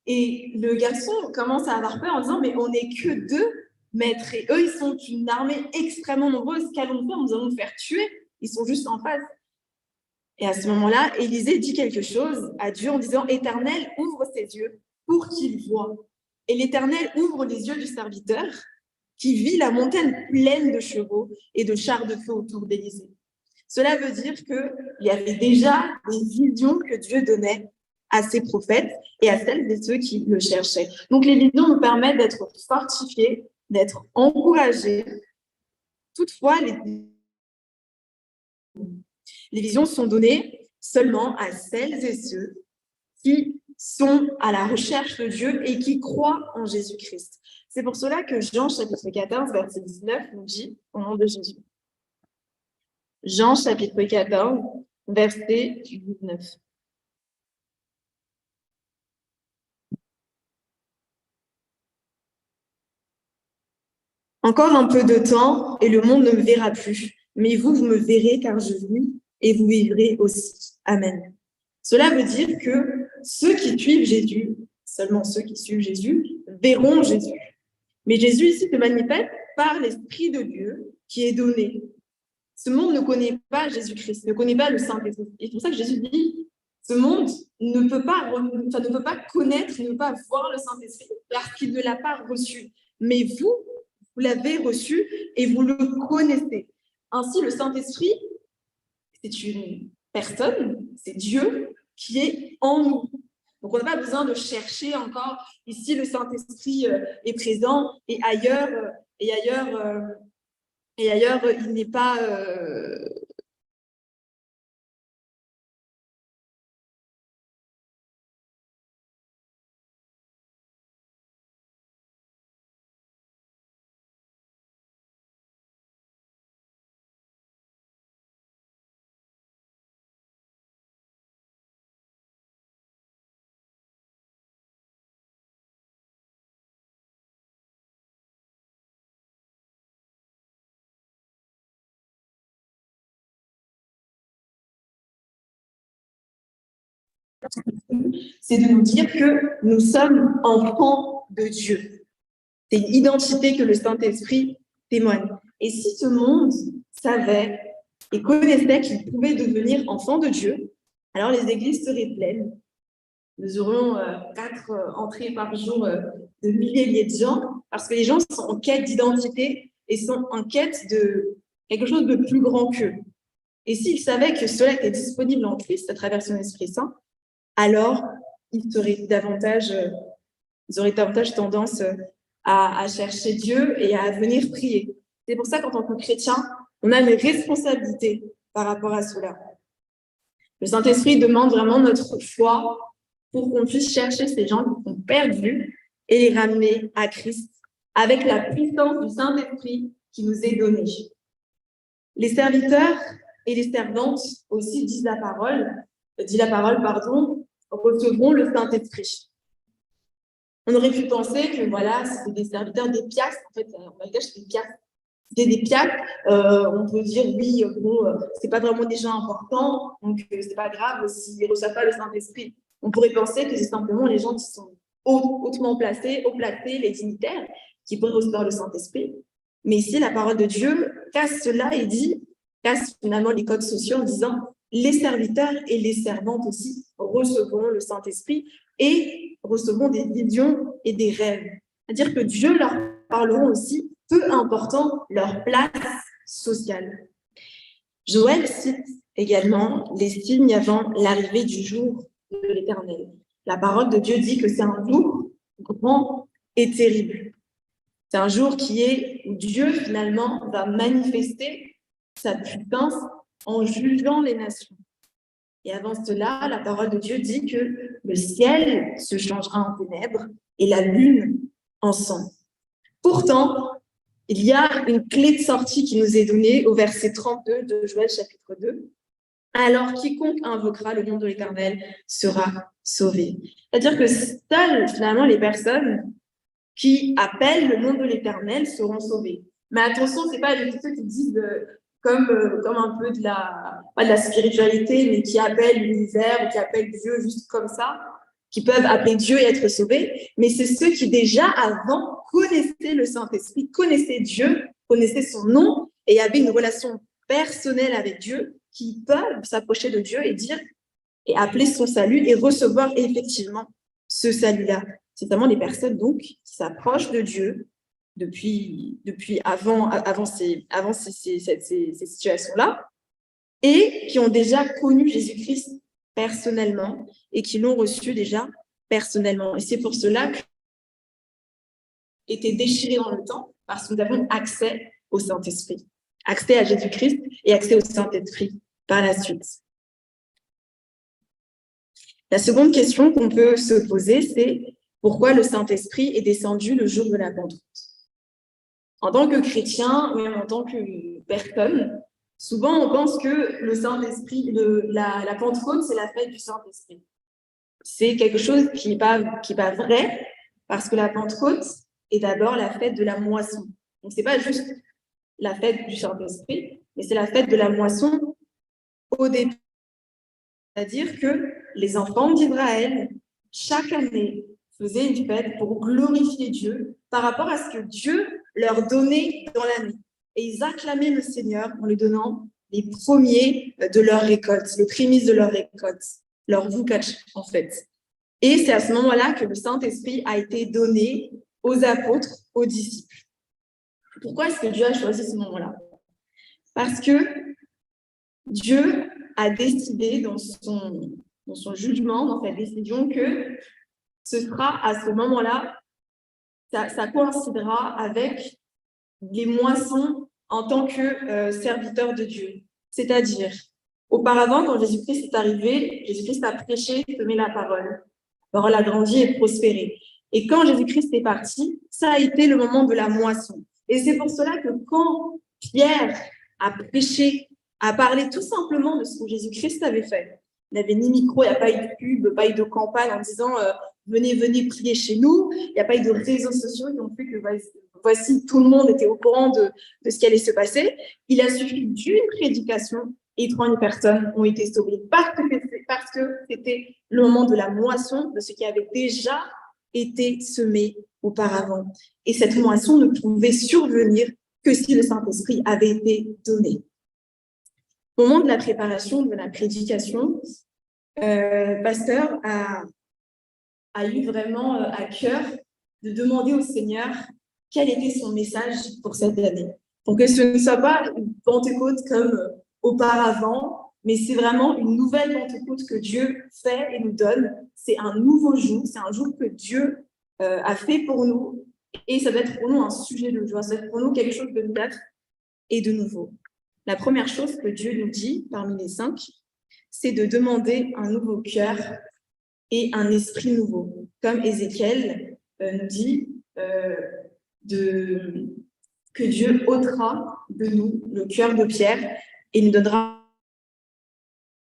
G: Et le garçon commence à avoir peur en disant « mais on n'est que 2 maîtres et eux, ils sont une armée extrêmement nombreuse. Qu'allons-nous faire? Nous allons nous faire tuer. Ils sont juste en face. » Et à ce moment-là, Élisée dit quelque chose à Dieu en disant « Éternel, ouvre ses yeux pour qu'il voie. » Et l'Éternel ouvre les yeux du serviteur qui vit la montagne pleine de chevaux et de chars de feu autour d'Élisée. Cela veut dire qu'il y avait déjà des visions que Dieu donnait à ses prophètes et à celles et ceux qui le cherchaient. Donc les visions nous permettent d'être fortifiés, d'être encouragés. Toutefois, les visions sont données seulement à celles et ceux qui sont à la recherche de Dieu et qui croient en Jésus-Christ. C'est pour cela que Jean, chapitre 14, verset 19, nous dit au nom de Jésus. Jean, chapitre 14, verset 19. Encore un peu de temps et le monde ne me verra plus, mais vous me verrez car je vis et vous vivrez aussi. Amen. Cela veut dire que ceux qui suivent Jésus, seulement ceux qui suivent Jésus, verront Jésus. Mais Jésus ici se manifeste par l'Esprit de Dieu qui est donné. Ce monde ne connaît pas Jésus-Christ, ne connaît pas le Saint-Esprit. Et c'est pour ça que Jésus dit, ce monde ne peut pas connaître, ne peut pas voir le Saint-Esprit parce qu'il ne l'a pas reçu. Mais vous l'avez reçu et vous le connaissez. Ainsi, le Saint-Esprit, c'est une personne, c'est Dieu qui est en nous. Donc, on n'a pas besoin de chercher encore. Ici, le Saint-Esprit est présent et ailleurs, il n'est pas... c'est de nous dire que nous sommes enfants de Dieu. C'est une identité que le Saint-Esprit témoigne. Et si ce monde savait et connaissait qu'il pouvait devenir enfant de Dieu, alors les églises seraient pleines. Nous aurons 4 entrées par jour de milliers et milliers de gens, parce que les gens sont en quête d'identité et sont en quête de quelque chose de plus grand qu'eux. Et s'ils savaient que cela était disponible en Christ à travers son Esprit Saint, alors ils auraient davantage tendance à chercher Dieu et à venir prier. C'est pour ça qu'en tant que chrétien, on a une responsabilité par rapport à cela. Le Saint-Esprit demande vraiment notre foi pour qu'on puisse chercher ces gens qui sont perdus et les ramener à Christ avec la puissance du Saint-Esprit qui nous est donnée. Les serviteurs et les servantes aussi dit la parole, recevront le Saint-Esprit. On aurait pu penser que voilà, c'était des serviteurs, des piastres. En fait, en malgache, c'est des piastres. C'était des piastres. On peut dire, oui, c'est pas vraiment des gens importants, donc c'est pas grave s'ils ne reçoivent pas le Saint-Esprit. On pourrait penser que c'est simplement les gens qui sont hautement placés, haut placés, les dignitaires, qui pourraient recevoir le Saint-Esprit. Mais ici, la parole de Dieu casse cela et casse finalement les codes sociaux en disant les serviteurs et les servantes aussi recevront le Saint-Esprit et recevront des visions et des rêves. C'est-à-dire que Dieu leur parlera aussi, peu important leur place sociale. Joël cite également les signes avant l'arrivée du jour de l'Éternel. La parole de Dieu dit que c'est un jour grand et terrible. C'est un jour où Dieu finalement va manifester sa puissance en jugeant les nations. Et avant cela, la parole de Dieu dit que le ciel se changera en ténèbres et la lune en sang. Pourtant, il y a une clé de sortie qui nous est donnée au verset 32 de Joël chapitre 2. Alors, quiconque invoquera le nom de l'Éternel sera sauvé. C'est-à-dire que seules, finalement, les personnes qui appellent le nom de l'Éternel seront sauvées. Mais attention, c'est pas ceux qui disent comme un peu de la spiritualité, mais qui appellent l'univers ou qui appellent Dieu juste comme ça, qui peuvent appeler Dieu et être sauvés. Mais c'est ceux qui déjà avant connaissaient le Saint-Esprit, connaissaient Dieu, connaissaient son nom et avaient une relation personnelle avec Dieu, qui peuvent s'approcher de Dieu et dire et appeler son salut et recevoir effectivement ce salut-là. C'est vraiment les personnes donc qui s'approchent de Dieu depuis avant ces situations-là et qui ont déjà connu Jésus-Christ personnellement et qui l'ont reçu déjà personnellement. Et c'est pour cela que été déchiré dans le temps parce que nous avons accès au Saint-Esprit, accès à Jésus-Christ et accès au Saint-Esprit par la suite. La seconde question qu'on peut se poser, c'est pourquoi le Saint-Esprit est descendu le jour de la Pentecôte? En tant que chrétien, ou même en tant que personne, souvent on pense que le Saint-Esprit, la Pentecôte, c'est la fête du Saint-Esprit. C'est quelque chose qui n'est pas vrai, parce que la Pentecôte est d'abord la fête de la moisson. Donc, ce n'est pas juste la fête du Saint-Esprit, mais c'est la fête de la moisson au début. C'est-à-dire que les enfants d'Israël, chaque année, faisaient une fête pour glorifier Dieu par rapport à ce que Dieu leur donnait dans l'année. Et ils acclamaient le Seigneur en lui donnant les premiers de leur récolte, les prémices de leur récolte, leur vukach en fait. Et c'est à ce moment-là que le Saint-Esprit a été donné aux apôtres, aux disciples. Pourquoi est-ce que Dieu a choisi ce moment-là? Parce que Dieu a décidé dans son jugement, dans sa décision, que ce sera à ce moment-là, ça coïncidera avec les moissons en tant que serviteur de Dieu. C'est-à-dire, auparavant, quand Jésus-Christ est arrivé, Jésus-Christ a prêché, semé la parole. La parole a grandi et prospéré. Et quand Jésus-Christ est parti, ça a été le moment de la moisson. Et c'est pour cela que quand Pierre a prêché, a parlé tout simplement de ce que Jésus-Christ avait fait, il n'avait ni micro, il n'y a pas eu de pub, pas eu de campagne en disant venez prier chez nous. Il n'y a pas eu de réseaux sociaux qui ont fait que voici, tout le monde était au courant de ce qui allait se passer. Il a suffi d'une prédication et 30 personnes ont été sauvées parce que c'était le moment de la moisson de ce qui avait déjà été semé auparavant. Et cette moisson ne pouvait survenir que si le Saint-Esprit avait été donné. Au moment de la préparation de la prédication, pasteur a eu vraiment à cœur de demander au Seigneur quel était son message pour cette année. Pour que ce ne soit pas une Pentecôte comme auparavant, mais c'est vraiment une nouvelle Pentecôte que Dieu fait et nous donne. C'est un nouveau jour, c'est un jour que Dieu a fait pour nous, et ça va être pour nous un sujet de joie, ça va être pour nous quelque chose de neuf et de nouveau. La première chose que Dieu nous dit parmi les 5, c'est de demander un nouveau cœur et un esprit nouveau. Comme Ézéchiel nous dit que Dieu ôtera de nous le cœur de pierre et nous donnera,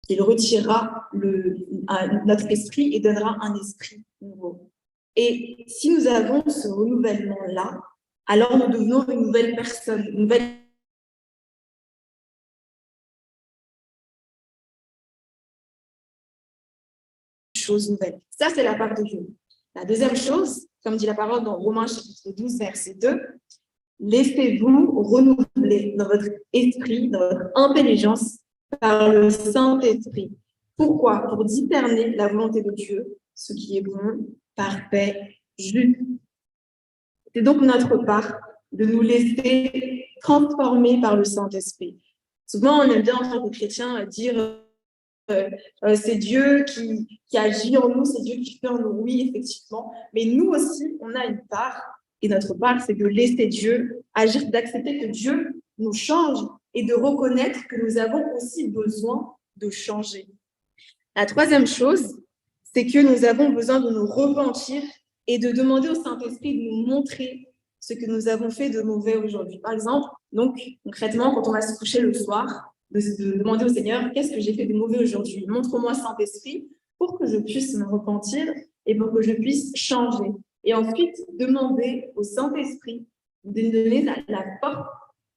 G: il retirera notre esprit et donnera un esprit nouveau. Et si nous avons ce renouvellement-là, alors nous devenons une nouvelle personne, une nouvelle chose nouvelle. Ça, c'est la part de Dieu. La deuxième chose, comme dit la parole dans Romains chapitre 12, verset 2, laissez-vous renouveler dans votre esprit, dans votre intelligence, par le Saint-Esprit. Pourquoi? Pour discerner la volonté de Dieu, ce qui est bon, parfait, juste. C'est donc notre part de nous laisser transformer par le Saint-Esprit. Souvent, on aime bien en tant que chrétien dire c'est Dieu qui agit en nous, c'est Dieu qui fait en nous. Oui, effectivement. Mais nous aussi, on a une part. Et notre part, c'est de laisser Dieu agir, d'accepter que Dieu nous change et de reconnaître que nous avons aussi besoin de changer. La troisième chose, c'est que nous avons besoin de nous repentir et de demander au Saint-Esprit de nous montrer ce que nous avons fait de mauvais aujourd'hui. Par exemple, donc concrètement, quand on va se coucher le soir, de demander au Seigneur, qu'est-ce que j'ai fait de mauvais aujourd'hui? Montre-moi, Saint-Esprit, pour que je puisse me repentir et pour que je puisse changer. Et ensuite, demander au Saint-Esprit de nous donner la force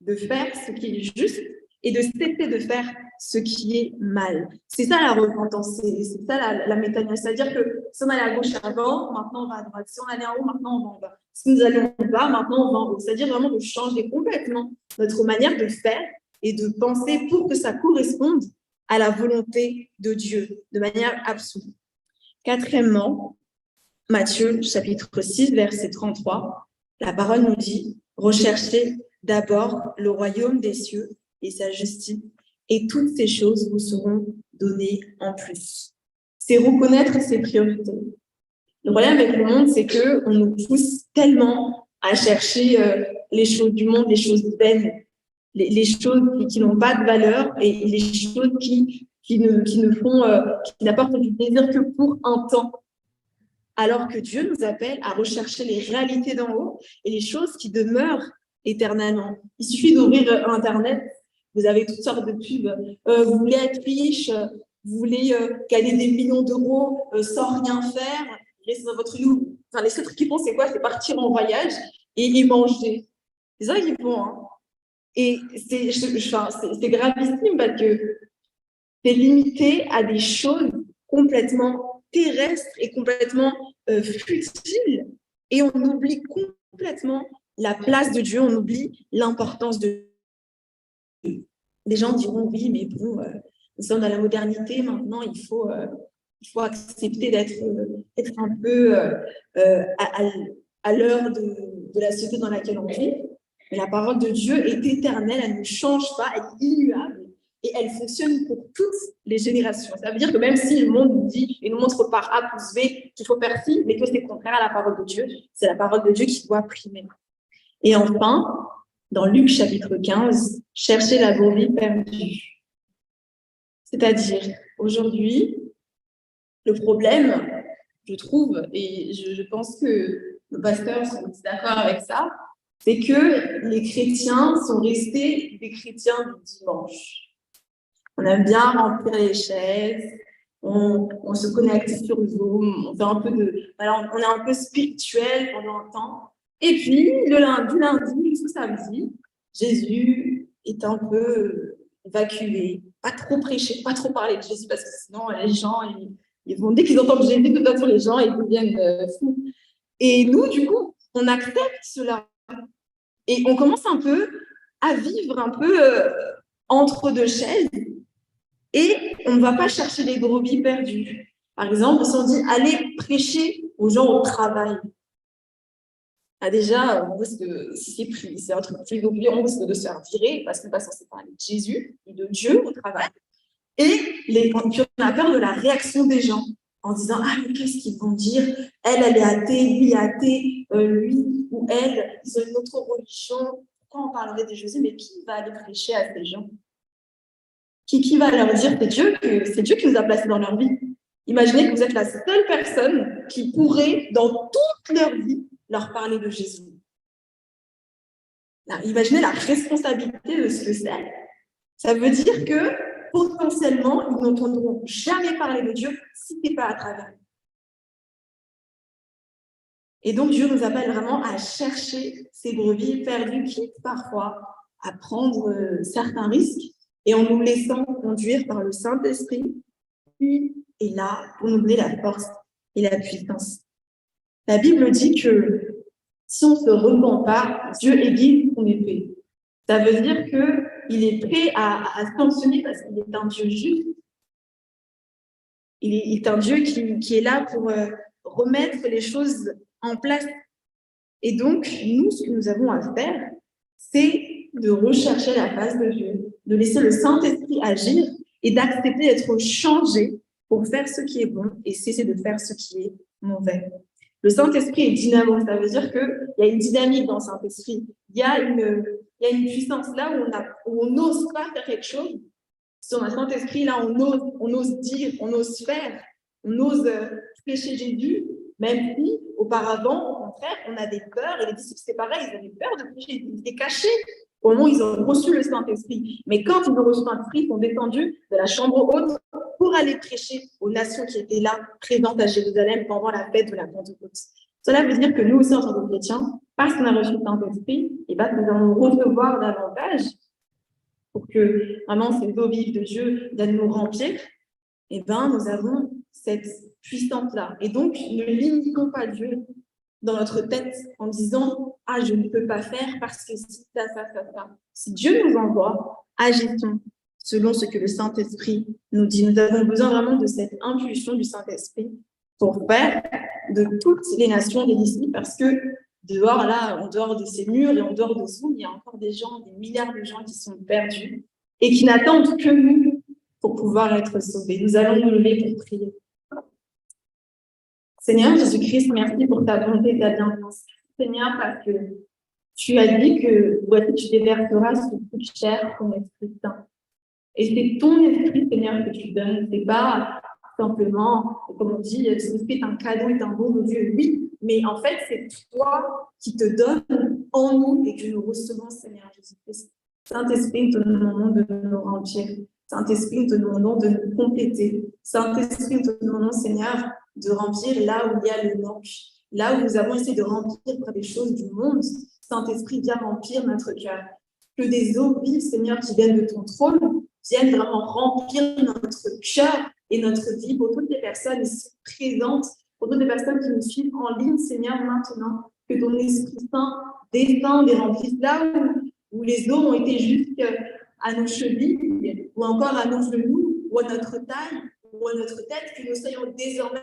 G: de faire ce qui est juste et de cesser de faire ce qui est mal. C'est ça la repentance, c'est ça la métanoïa. C'est-à-dire que si on allait à gauche avant, maintenant on va à droite. Si on allait en haut, maintenant on va en bas. Si nous allons en bas, maintenant on va en haut. C'est-à-dire vraiment de changer complètement notre manière de faire et de penser pour que ça corresponde à la volonté de Dieu, de manière absolue. Quatrièmement, Matthieu, chapitre 6, verset 33, la parole nous dit « Recherchez d'abord le royaume des cieux et sa justice, et toutes ces choses vous seront données en plus. » C'est reconnaître ses priorités. Le problème avec le monde, c'est qu'on nous pousse tellement à chercher les choses du monde, les choses vaines, les choses qui n'ont pas de valeur et les choses qui n'apportent du plaisir que pour un temps. Alors que Dieu nous appelle à rechercher les réalités d'en haut et les choses qui demeurent éternellement. Il suffit d'ouvrir Internet, vous avez toutes sortes de pubs. Vous voulez être riche, vous voulez gagner des millions d'euros sans rien faire, rester dans votre loup. Enfin, les seuls trucs qu'ils font, c'est quoi? C'est partir en voyage et manger. C'est ça qu'ils font. Hein. Et c'est gravissime parce que c'est limité à des choses complètement terrestres et complètement futiles. Et on oublie complètement la place de Dieu, on oublie l'importance de Dieu. Les gens diront, oui, mais bon, nous sommes dans la modernité, maintenant il faut accepter d'être un peu à l'heure de la société dans laquelle on vit. Mais la parole de Dieu est éternelle, elle ne change pas, elle est immuable et elle fonctionne pour toutes les générations. Ça veut dire que même si le monde nous dit et nous montre par A plus B qu'il faut faire ci, mais que c'est contraire à la parole de Dieu, c'est la parole de Dieu qui doit primer. Et enfin, dans Luc chapitre 15, cherchez la brebis perdue. C'est-à-dire, aujourd'hui, le problème, je trouve, et je pense que nos pasteurs sont d'accord avec ça, c'est que les chrétiens sont restés des chrétiens du dimanche. On aime bien remplir les chaises, on se connecte sur Zoom, on fait un peu on est un peu spirituel pendant un temps. Et puis, du lundi jusqu'au samedi, Jésus est un peu évacué, pas trop prêché, pas trop parler de Jésus, parce que sinon, les gens, ils vont, dès qu'ils entendent Jésus, de toute façon, les gens, ils deviennent fous. Et nous, du coup, on accepte cela. Et on commence un peu à vivre un peu entre deux chaises et on ne va pas chercher les brebis perdus. Par exemple, si on dit allez prêcher aux gens au travail, déjà, on risque si c'est un truc plus oublié, on risque de se faire virer parce qu'on n'est pas censé parler de Jésus et de Dieu au travail. Et puis on a peur de la réaction des gens en disant ah mais qu'est-ce qu'ils vont dire, elle est athée, lui est athée, lui ou elle, ils ont une autre religion. Pourquoi on parlerait de Jésus? Mais qui va aller prêcher à ces gens? Qui va leur dire c'est Dieu qui nous a placés dans leur vie? Imaginez que vous êtes la seule personne qui pourrait, dans toute leur vie, leur parler de Jésus. Là, imaginez la responsabilité de ce que c'est. Ça veut dire que, potentiellement, ils n'entendront jamais parler de Dieu si ce n'est pas à travers. Et donc, Dieu nous appelle vraiment à chercher ces brebis perdues, quitte parfois à prendre certains risques et en nous laissant conduire par le Saint-Esprit qui est là pour nous donner la force et la puissance. La Bible dit que si on ne se repent pas, Dieu aiguise son épée. Ça veut dire qu'il est prêt à sanctionner parce qu'il est un Dieu juste. Il est un Dieu qui est là pour remettre les choses en place. Et donc, nous, ce que nous avons à faire, c'est de rechercher la face de Dieu, de laisser le Saint-Esprit agir et d'accepter d'être changé pour faire ce qui est bon et cesser de faire ce qui est mauvais. Le Saint-Esprit est dynamique, ça veut dire qu'il y a une dynamique dans le Saint-Esprit. Il y a une puissance là où on n'ose pas faire quelque chose. Sur le Saint-Esprit, là, on ose dire, on ose faire, on ose prêcher Jésus, même si, auparavant, au contraire, on a des peurs, et les disciples, c'est pareil, ils avaient peur de prêcher, ils étaient cachés au moment où ils ont reçu le Saint-Esprit. Mais quand ils ont reçu le Saint-Esprit, ils sont descendus de la chambre haute pour aller prêcher aux nations qui étaient là, présentes à Jérusalem pendant la fête de la Pentecôte. Cela veut dire que nous aussi, en tant que chrétiens, parce qu'on a reçu le Saint-Esprit, et bien, nous allons recevoir davantage pour que vraiment ces eaux vives de Dieu viennent nous remplir. Et bien, nous avons cette puissance-là. Et donc, ne limitons pas Dieu dans notre tête en disant « Ah, je ne peux pas faire parce que si ça. » Si Dieu nous envoie, agissons selon ce que le Saint-Esprit nous dit. Nous avons besoin vraiment de cette impulsion du Saint-Esprit pour faire de toutes les nations des disciples parce que dehors, là, en dehors de ces murs et en dehors de Zoom, il y a encore des gens, des milliards de gens qui sont perdus et qui n'attendent que nous pour pouvoir être sauvés. Nous allons nous lever pour prier. Seigneur Jésus-Christ, merci pour ta bonté et ta bienveillance. Seigneur, parce que tu as dit que voici, tu déverseras sur toute chair ton Esprit Saint. Et c'est ton Esprit, Seigneur, que tu donnes. C'est pas simplement, comme on dit, l'Esprit est un cadeau, est un don de Dieu. Oui, mais en fait, c'est toi qui te donnes en nous et que nous recevons, Seigneur Jésus-Christ. Saint-Esprit, nous te demandons de nous remplir. Saint-Esprit, nous te demandons de nous compléter. Saint-Esprit, nous te demandons, Seigneur, de remplir là où il y a le manque. Là où nous avons essayé de remplir par des choses du monde, Saint-Esprit, viens remplir notre cœur. Que des eaux vives, Seigneur, qui viennent de ton trône, viennent vraiment remplir notre cœur et notre vie pour toutes les personnes ici présentes, pour toutes les personnes qui nous suivent en ligne, Seigneur, maintenant, que ton Esprit Saint descende et remplisse là où les eaux ont été jusqu'à nos chevilles, ou encore à nos genoux, ou à notre taille, ou à notre tête, que nous soyons désormais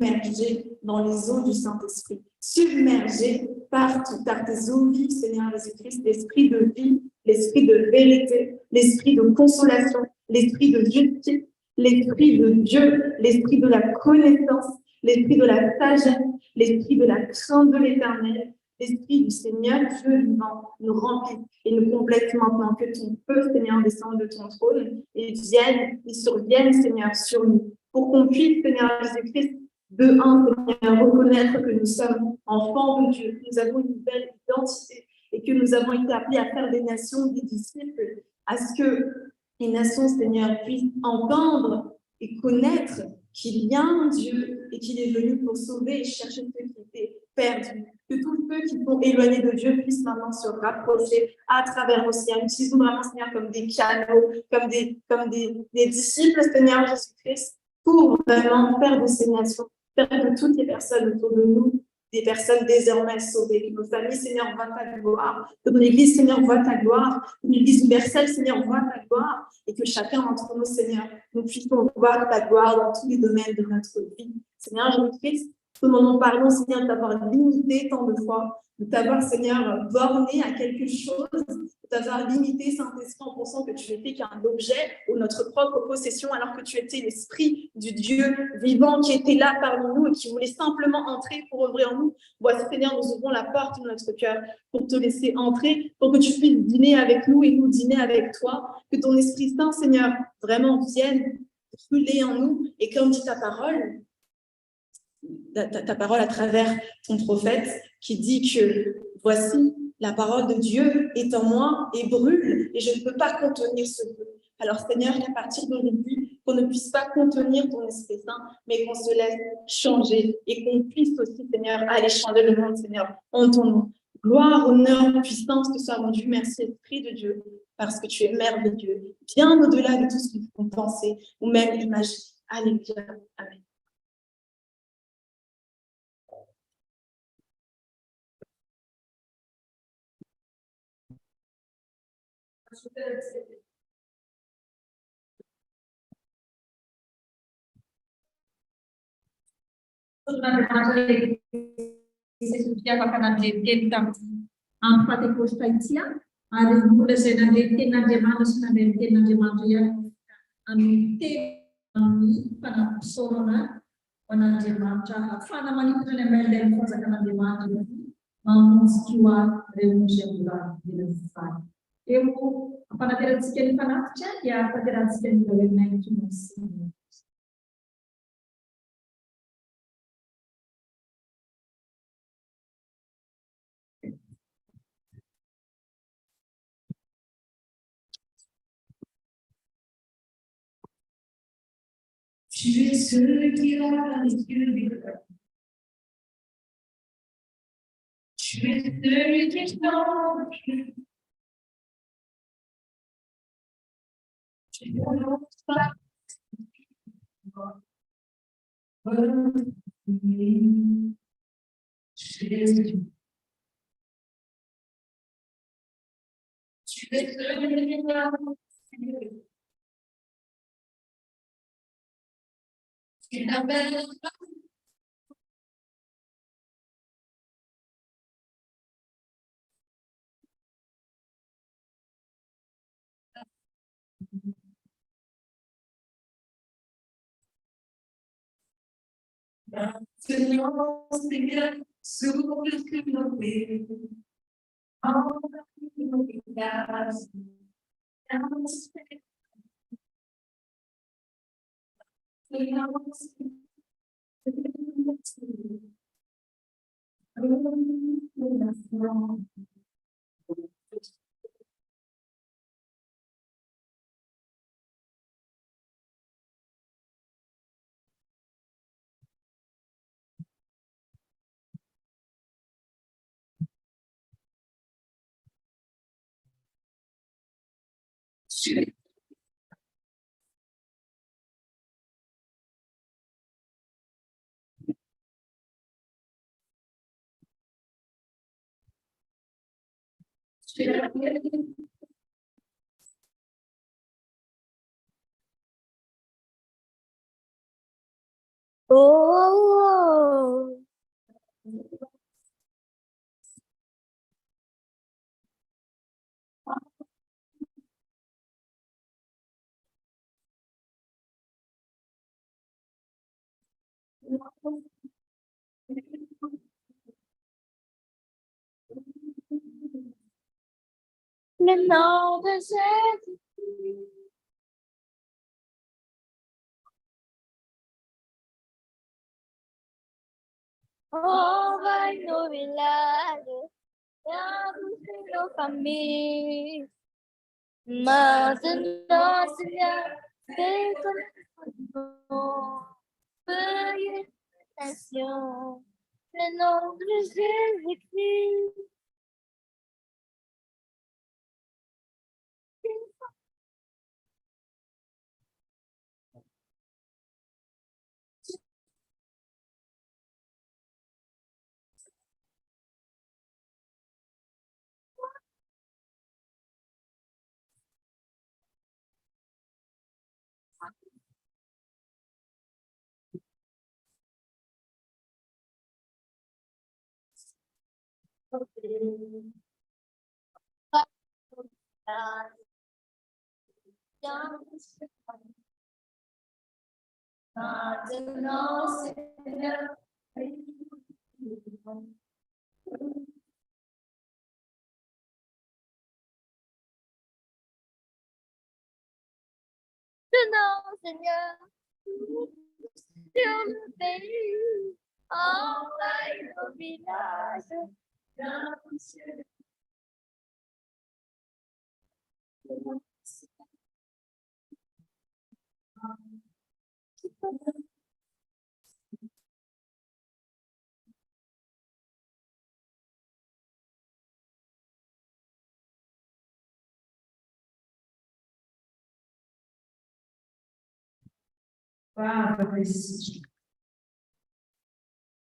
G: submergés dans les eaux du Saint-Esprit, submergés par tes eaux vives, Seigneur Jésus-Christ, l'esprit de vie, l'esprit de vérité, l'esprit de consolation, l'esprit de justice, l'esprit de Dieu, l'esprit de la connaissance, l'esprit de la sagesse, l'esprit de la crainte de l'Éternel, l'esprit du Seigneur Dieu vivant nous remplit et nous complète maintenant. Que ton feu, Seigneur, descende de ton trône et survienne, Seigneur, sur nous, pour qu'on puisse, Seigneur Jésus-Christ, de un, Seigneur, reconnaître que nous sommes enfants de Dieu, que nous avons une belle identité et que nous avons été appelés à faire des nations, des disciples, à ce que les nations, Seigneur, puissent entendre et connaître qu'il y a un Dieu et qu'il est venu pour sauver et chercher ceux qui étaient perdus. Que tous ceux qui sont éloignés de Dieu puissent maintenant se rapprocher à travers nos Seigneur. Utilisons vraiment, Seigneur, comme des canaux, comme des disciples, Seigneur Jésus-Christ, pour vraiment faire de ces nations, faire de toutes les personnes autour de nous des personnes désormais sauvées, que nos familles, Seigneur, voient ta gloire, que ton Église, Seigneur, voit ta gloire, que l'Église universelle, Seigneur, voit ta gloire, et que chacun d'entre nous, Seigneur, nous puissions voir ta gloire dans tous les domaines de notre vie. Seigneur Jésus-Christ, nous nous parlons, Seigneur, de t'avoir limité tant de fois, de t'avoir, Seigneur, borné à quelque chose, de t'avoir limité, Saint-Esprit, en pensant que tu n'étais qu'un objet ou notre propre possession, alors que tu étais l'Esprit du Dieu vivant qui était là parmi nous et qui voulait simplement entrer pour œuvrer en nous. Voici, Seigneur, nous ouvrons la porte de notre cœur pour te laisser entrer, pour que tu puisses dîner avec nous et nous dîner avec toi, que ton Esprit Saint, Seigneur, vraiment vienne brûler en nous. Et comme dit ta parole à travers ton prophète, qui dit que voici, la parole de Dieu est en moi et brûle, et je ne peux pas contenir ce feu. Alors Seigneur, qu'à partir d'aujourd'hui, qu'on ne puisse pas contenir ton Esprit Saint, mais qu'on se laisse changer et qu'on puisse aussi, Seigneur, aller changer le monde, Seigneur, en ton nom. Gloire, honneur, puissance te soit rendue. Merci, Esprit de Dieu, parce que tu es merveilleux, bien au-delà de tout ce que nous pouvons penser ou même imaginer. Alléluia. Amen.
A: Ary mbola izay nandeha tenin'Andriamanitra sy nandeha ny tenin'Andriamanitra ihany amin'ny teny amin'ny fanampisaorana ho an'Andriamanitra ahafahana manintona ny amain'ilay fanjakan'Andriamanitra mamonjy koa rehetra mbola vilany. Eo ampanaterantsika ny fanatitra dia ampanaterantsika ny lalena inton'ny
B: Tu es celui qui a les yeux vivants. Tu es celui qui change. Tu n'annonces pas. Jésus. Tu es celui qui a les yeux. Tu n'appelles pas. Maintenant, Seigneur, souffle sur nos vies. Envoie nos grâces.
C: Oh, le nom de Jésus. Envahit nos villages, dans nos familles. Maintenant, Seigneur, fais comme veuillez nation, le nom de Jésus-Christ.
B: Non, Seigneur, sur le pays, envahis nos villages, dans cieux.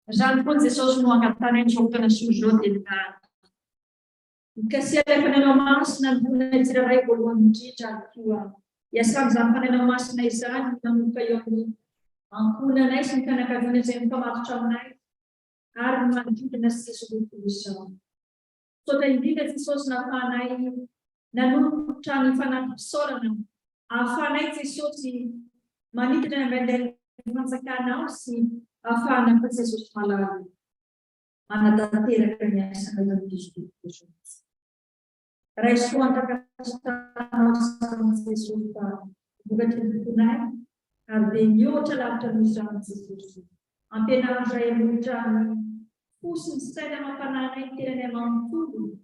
A: Jean pun sesos mo angkatan yang syukur na sujud ita. Kasi ada penenomas na bunay sirai bolong cica tua. Ya sang zampan penenomas na isa ng kayo ni. Ang kuna na isang kanakaguna sa yung kamatchang na ar magkita na si sujud bisa. So tayo hindi na sesos na panay nanutang ifanat sora na. Afanay sesos si manita na vendel masakana si afana procesos malawi. Anatatira kanya sa nagdiskuto. Respon terkasih sesuatu bukan tunai artinya telah termisah sesuatu. Ampena saya mengucapkan khusus saya makanan yang tidak mampu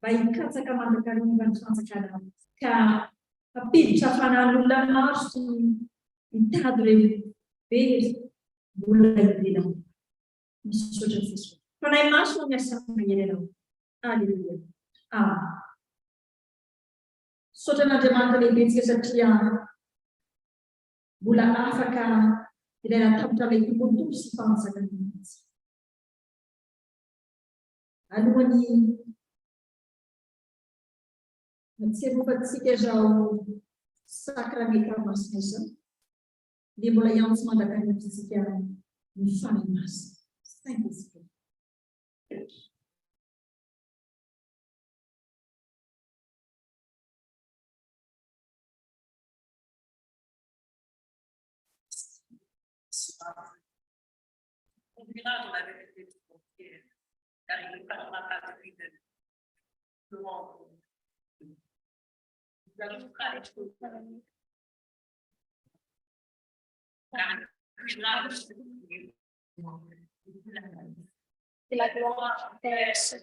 A: baik kata kamar kandungan sekarang. Ka tapi cafana lulan harus ditadri beri bulan tidak. Sudah sesuatu. Karena masuknya sama yang Haleluya. Saudara demanda lebih sekian bulan Afrika tidak ada tempat lagi untuk bangsa dan bangsa. Aduh ini saya buat sikit jauh sakramenta masnya. Dia mulai yang semadakan sekian misalnya mas. Thank you.
H: Combinato l'avete detto perché hai parlato qui dell'uomo da giocare
B: la gloire verso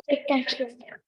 B: e canzone.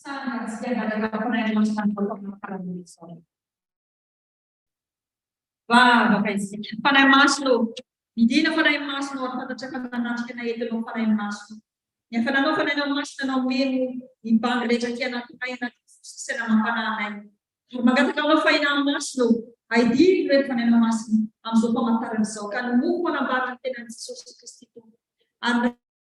H: Sangat siang ada pernah yang melakukan makanan di sore. Wah, guys, panay maslo. Hindi na panay maslo at patatsaka na natin na ito ng panay maslo. Yang panano panay ng maslo na umimu, ibang reja kaya natin kaya natin sa naman pananay. Maganda ka na fay ng maslo, ay di rin panay ng maslo. Ang so pamataran sa kan mo na barang tinan sa Yesus Kristo.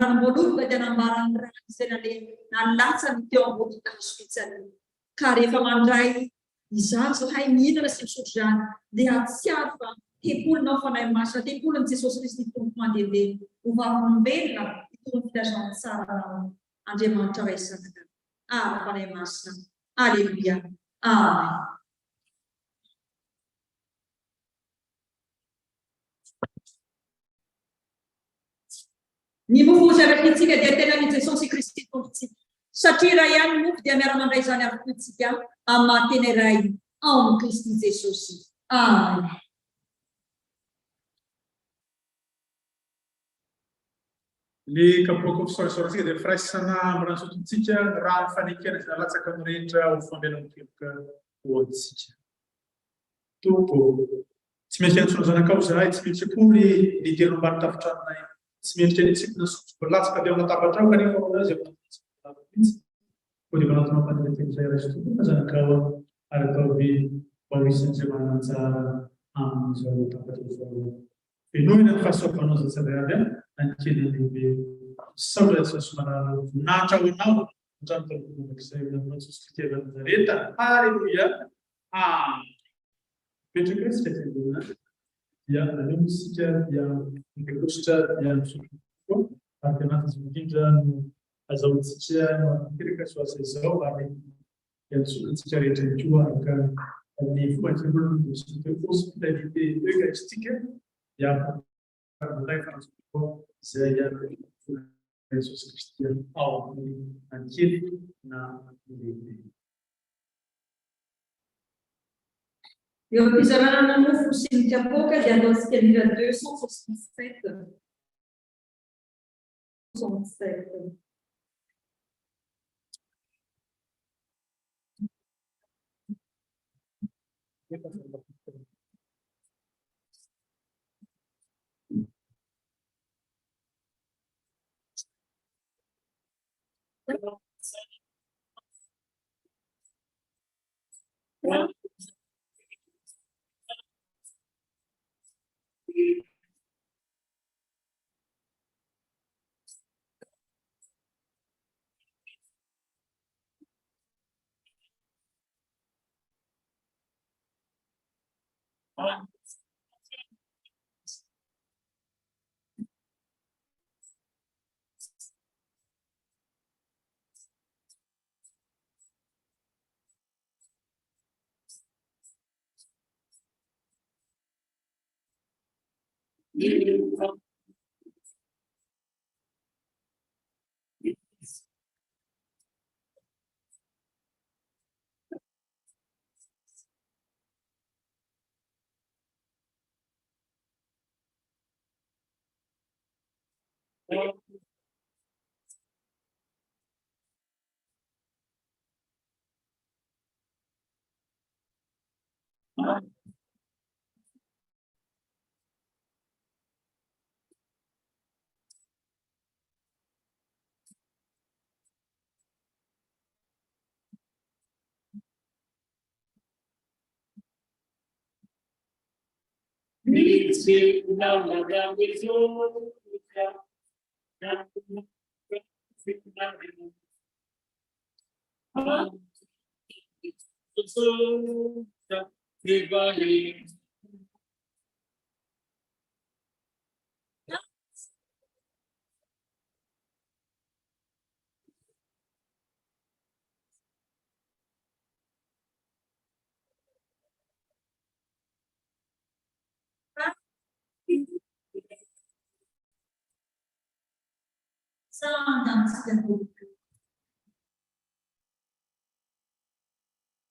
H: Ang bolud ka dyan ang barang sinali na lasan tiyong buti na hospital. Kari pamandray, izan so hay nina na simsudyan, dihat siya pa, hipul na fanay masya, hipul ang si Yesus Kristo itong mandili, upang membela itong pidasyon sa araw, ang di mga taway sa natin. Fanay masya. Hallelujah. Amen. Ni mo po siya rakit siya, dete na ni Yesus Kristo itong Satria raha ihany moko dia miara-mandray izany avokoa isika amin'ny mahateny iray ao amin'ny Kristy Jesosy. Amen.
E: Le kapoaka fisorasorantsika dia firaisana amin'ny ransotontsika ny rano fanekena izay nalatsaka amin'ny rehetra ho fambelan'ny keloka ho antsika. Tompo, tsy maintsy antsonazanakao zahay, tsy maintsy koa ny liderino ambany tafotranonay, tsy maintsy ny tsipona latsaka avy amin'ny latabatra ao kanefa azy dia manatona mampandeleteny iray sotompona zanakao ary atao be mba ho isan'izay manantsara amin'izao latabatra izao. Fenoina ny fahasoavanao za tsirairay ankely lehibe saotra somana voninahitra ho anao antrano tamin'izay namantsosokitevy amin'ny zareta. Halleluia. Petraka sy fetendona dia aleo isika dia mikakositra dia misotro koa ary dia anaty indrindra no azahoantsika mampiteraka soasa izao ary antsonantsika rehetra koa araka ny foantsambolo hospitalité eucharistique dia iray fanasoko izay Jesosy Kristy ao amin'ny ankely na lehibe.
H: Eo am-pizarana mofo sy ny kapoaka dia ataontsika lira 267. 67.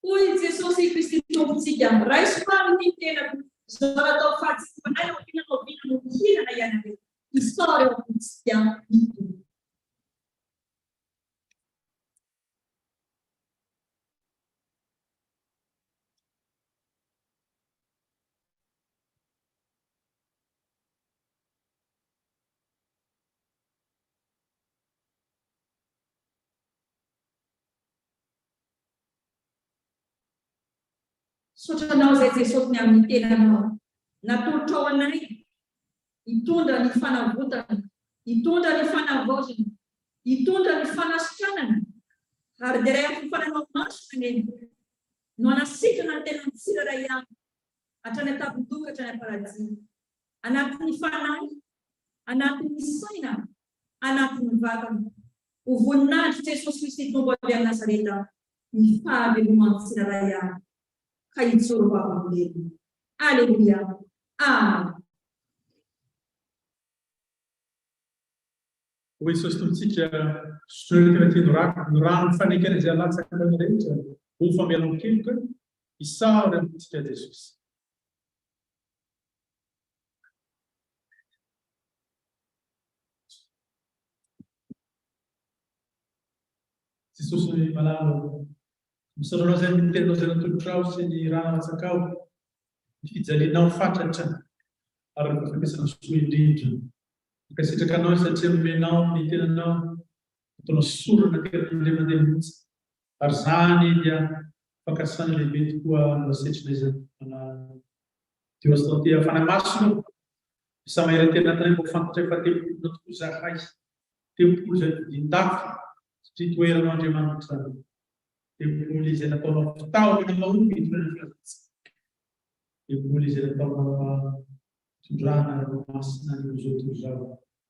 H: Oi Jesosy Kristy tompontsika ray somary ny tena zao atao fahatsipanay ao tinanao vina no mihinana ihany ave hisary ao amintsika mito. Sotranao zay Jesosy ny amin'ny tenanao natolotra ao anay hitondra ny fanavotana, hitondra ny fanavaozana, hitondra ny fanasitranana ary dia ray amin'ny fananao masina no anasitrana ny tena mitsirara ihany hatrany an-tampon-doka hatrany am-paradisia anatin'ny fanahy, anatin'ny saina, anatin'ny vatana. Ho voninahitra Jesosy Kristy tompo avy amin'ny Nazareta ny fahavelomany tsirara ihany. Alléluia. Amen.
E: hoe Jesosy tombontsika sotrana ty no rano fanekana izay alatsaka ny rehetra ho famelan-keloka isary amintsika Jesosy. Jesosy malalo misaronao zay mitenao zay natolotrao sy ny raha latsakao ny fijalinao fatratra ary ny fampiasana soa indrindra mikasitraka anao satria menao ny tenanao ataonao sorana teran'andre mandeha mihitsy ary zany dia fakasana lehibe tokoa nosetrina izany teo asitao ty fanahy masona isa maheran-tena tanay mbo fantatra efa tempolo tokoa zahay tempolo zay dindafy satria toeranao Andriamanitra tempolo izay nataonao fitaovana mahomby hitondrana tempolo izay nataonao tondrana masina ny zao tontolo zao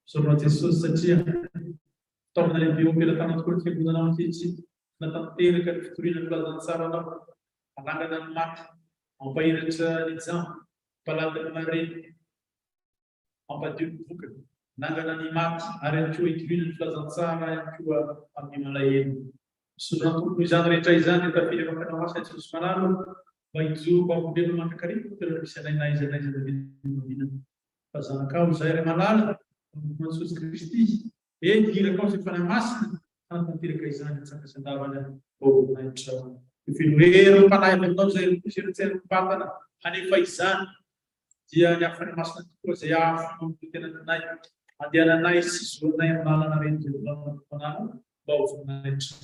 E: misaronao Jesosy satria fitaovana lehibe ompela-tanao tokoa ny fiangonanao ankehitriny natanteraka ny fitoriana ny filazantsara anao anangana ny maty ampahiratra ny jano mpaladina mareny ampadio ny vokany nangana ny maty ary ihany koa hitoriana ny filazantsara ihany koa amin'ny malahelo misaronao tompoko izany rehetra izany tafily fakanao asa Jesosy malalo mba hijoko ambondrena mankakariko toerana misy anainaiza mavinana fa zanakao zay ray malala Jesosy Kristy hiraka ao zay fanahy masina fanatanteraka izany tsakasandavana baovonaitra finorero mpanahy aminao zay serotsero mpatana hanefa izany dia ny afany masina tokoa zay afo tena tanay andehananay sy zoanay amin'ny lalana reny zay volanao baovonaitra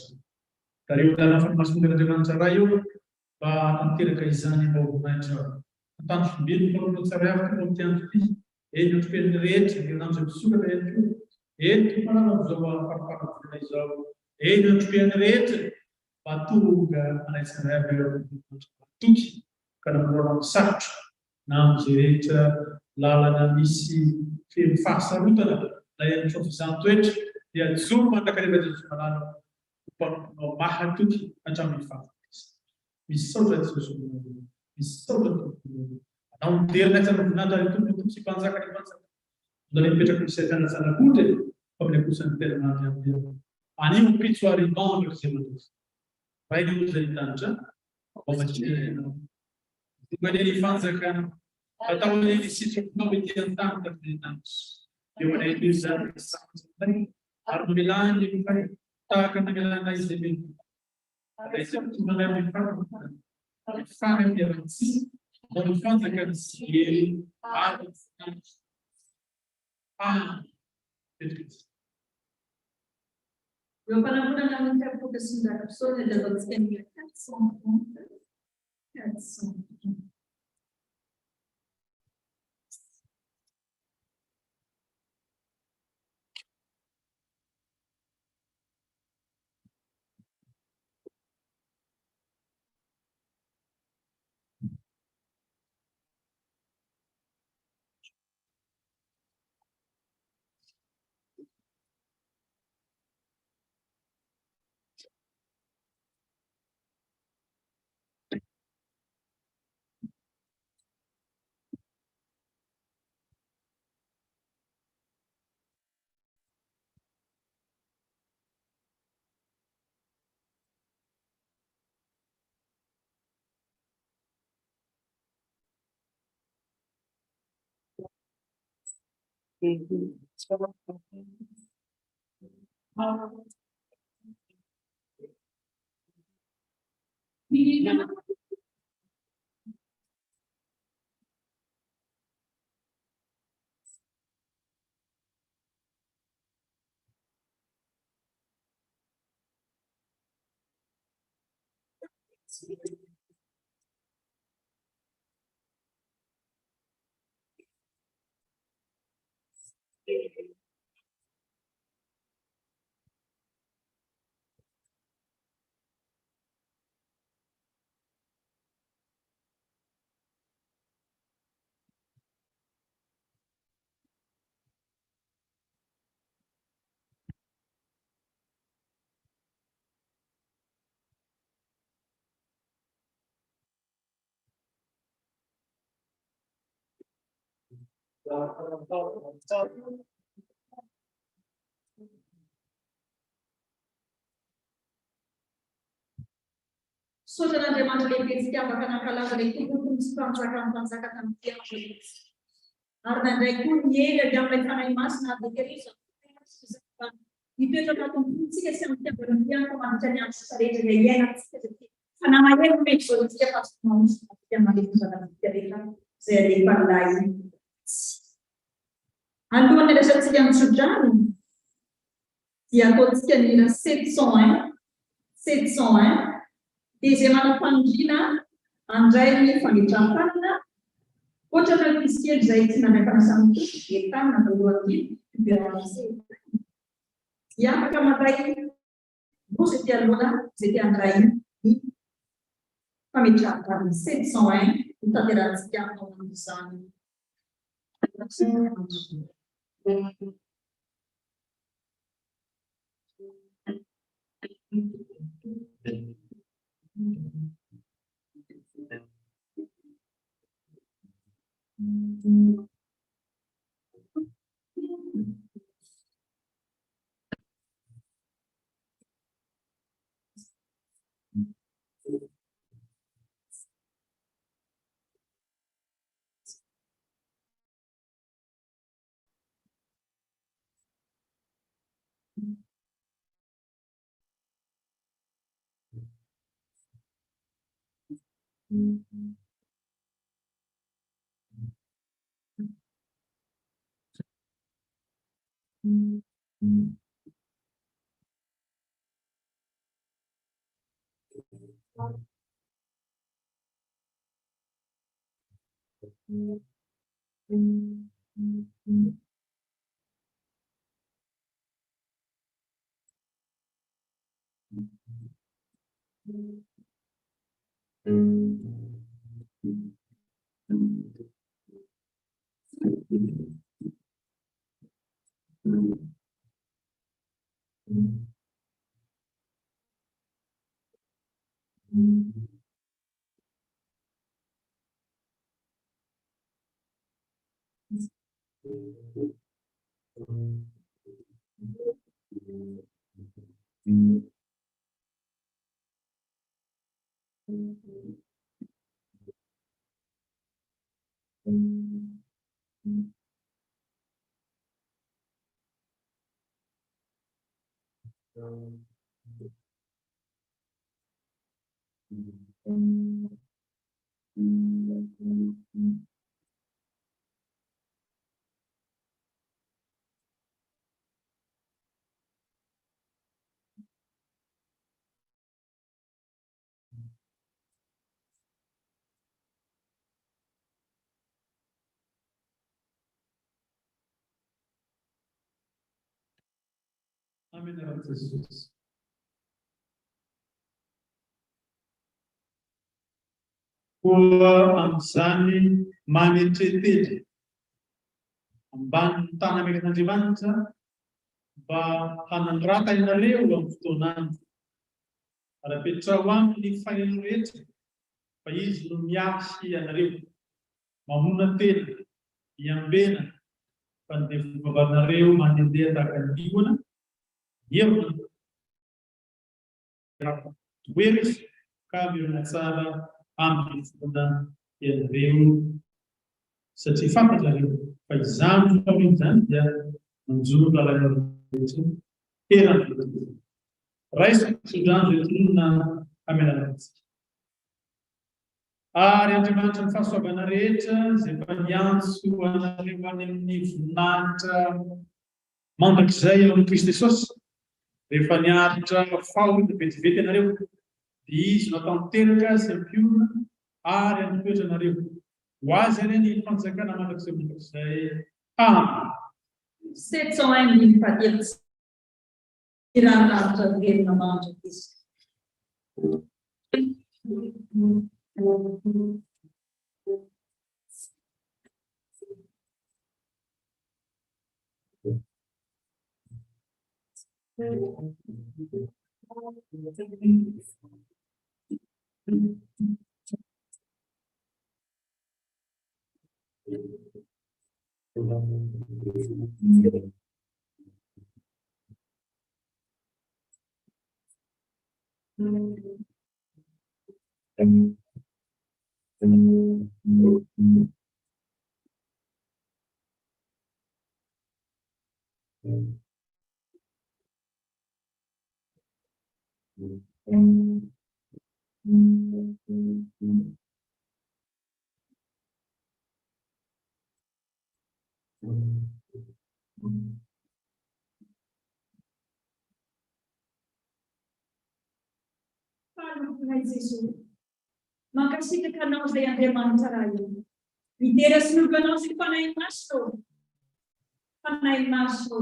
E: ka reo lalana afany masina ten'Andriamanitra ray io mba tanteraka izany baovonaitra antany fombeny mpanao tsara avy no tiandry eny otripeliny rehetra ireo zay misokatra ihany koa eny tompanao zao farafaravona izao eny otripeliny rehetra mba tonga anaitsika avy toky ka namorona misarotra na am'izay rehetra lalana misy fahasarotana na ihany koa fizaham-toetra dia joro mandrakariva Jesosy malala mpanomponao mahatoky hatramin'ny fahafatesana misaotra Jesosy misaotra tompoko anao miderina tsara voninahitra ary tompoko sy mpanjaka ny mpanjaka ndale mipetraka misy zanak'ondry fa amin'ny akosany tenanany amin'ny anio mpitso ary mandrika zay mandroso rainy moa zay tanitra tongany ny fanjakana ataony ny sitraponao ety an-tany tamin'ny tanitra eo anay zany sanjy ary nomelany tahaka namelana izy lehibe izay tonganay amin'ny fany amin'ny arantsy no mifanjaka ny siely ary
H: Eo am-panamorana amin'ny fiapoaka sy ny dalam-pisaona dia avantsika ny 430. 430. Soatran'Andriamanitra lehibe tsy tiavaka nankalaza ilay tompony sy mpanjaka ny mpanjaka tamin'ny fianatra. Ary nandray koa ny ela avy amin'ilay fanahy masina adekereza. Mitoetra anatintsika sy amin'ny fiangonana fianaka mandritra ny andro rehetra ilay iainantsika fa namahelo mety voantsika fa tsy manosy fiamalefo zanatsika rehetra izay alefa lay. Alohan'ny resantsika mitsodrano dia ataontsika ny hina 701 dia izay manam-pandriana andray ny fangetram-panina ohatra ny fisy kely izay tsy nandray fanasan'ny tompo dia tanina voalohany dia afaka mandray roa izay tia aloha izay tia andray ny fametrahana 701 ny tanterantsika ao amin'izany.
E: Amen. Jesus. Koa amin'izany manetretera ambany tany Amerikan'Andriamanitra mba hanandrata ianareo amin'ny fotoanany. Arapetrao aminy fahaino rehetra fa izy no miasy ianareo mamona tena iambena fa ny vavanareo mandehandeha tahaka ny liona hevina toery ka mirona tsara amin'ny fotoana ianareo satria fantatrareo fa izany fahaino izany dia manjono lalàna rehetra terana raisiko sodrano retonona hamelanantsika. Ary Andriamanitra ny fahasoavana rehetra izay efa niantso anareo any amin'ny voninahitra mandrakizay eo amin'ny Kristy Jesosy rehefa niaritra fahony vetivety ianareo dia izy natanteraka sy ampiona ary amitoetra anareo ho azy any ny fanjakana mandrakizay. Amen.
H: 701 patience. Tirana verna mangia questo. Faly Jesosy. Mankasitraka anao izay Andriamanitra iray. Midera sy novanao sy fanahy maso. Fanahy maso.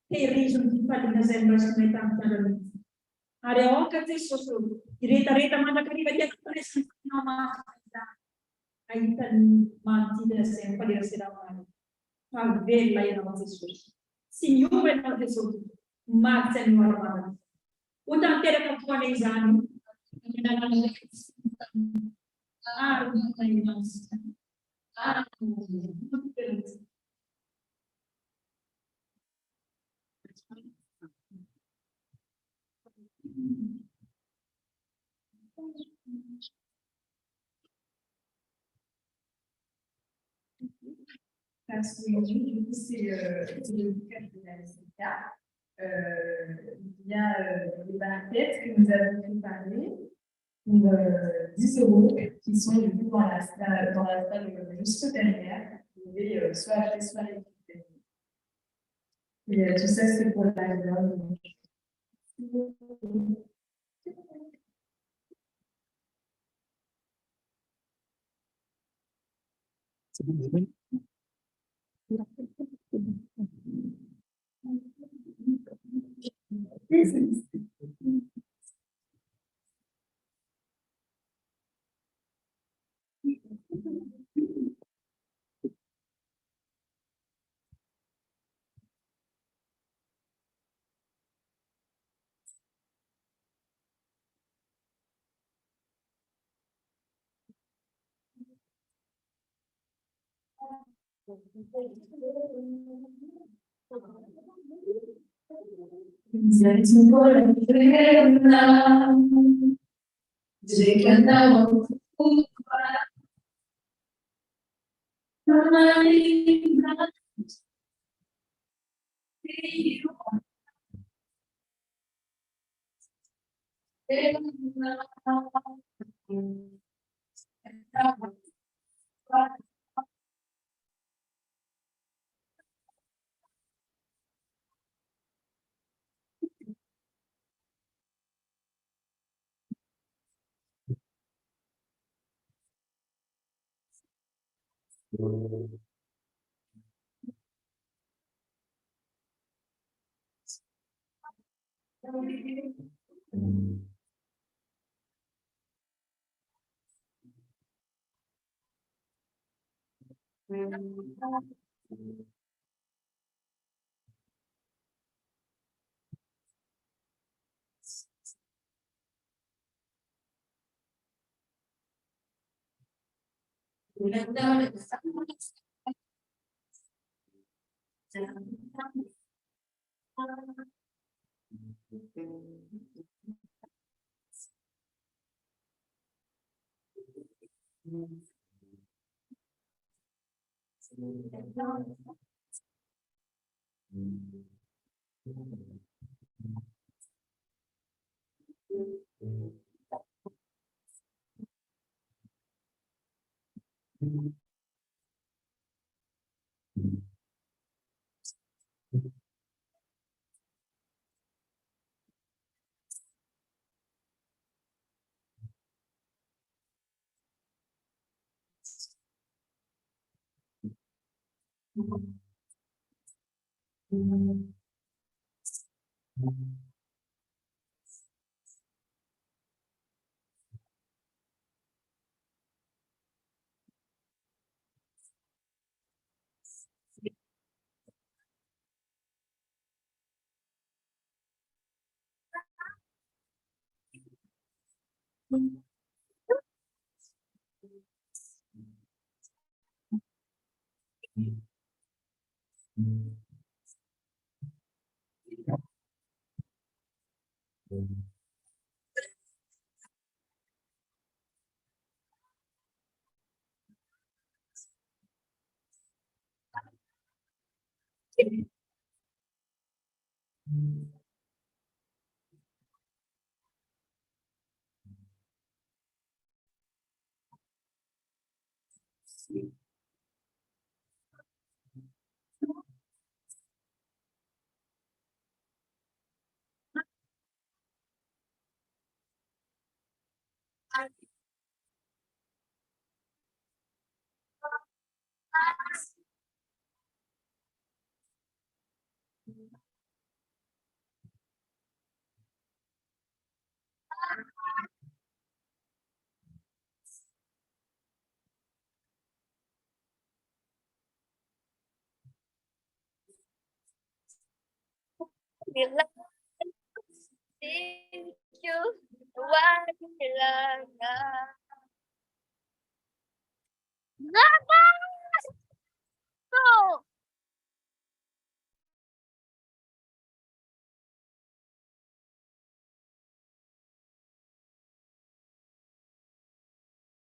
H: Tehirizony ny fifaliana izay nirasinay tamin'ny fiandrana. Ary aoka Jesosy, iretareta mandrakariva ty akoresanao maso. Ahitany manodidina izay mifaleraserana. Favelona ianao Jesosy. Sy miova ianao Jesosy. Maty ny maramara. Ho tanteraka tokoa izany.
G: Parce que du coup, c'est le bouquin de la SCA. Il y a les banquettes que nous avons préparées pour 10 € qui sont du coup dans la salle juste derrière. Vous pouvez soit acheter, soit récupérer. Et tout ça, c'est pour la gueule.
B: Thank you. Wala.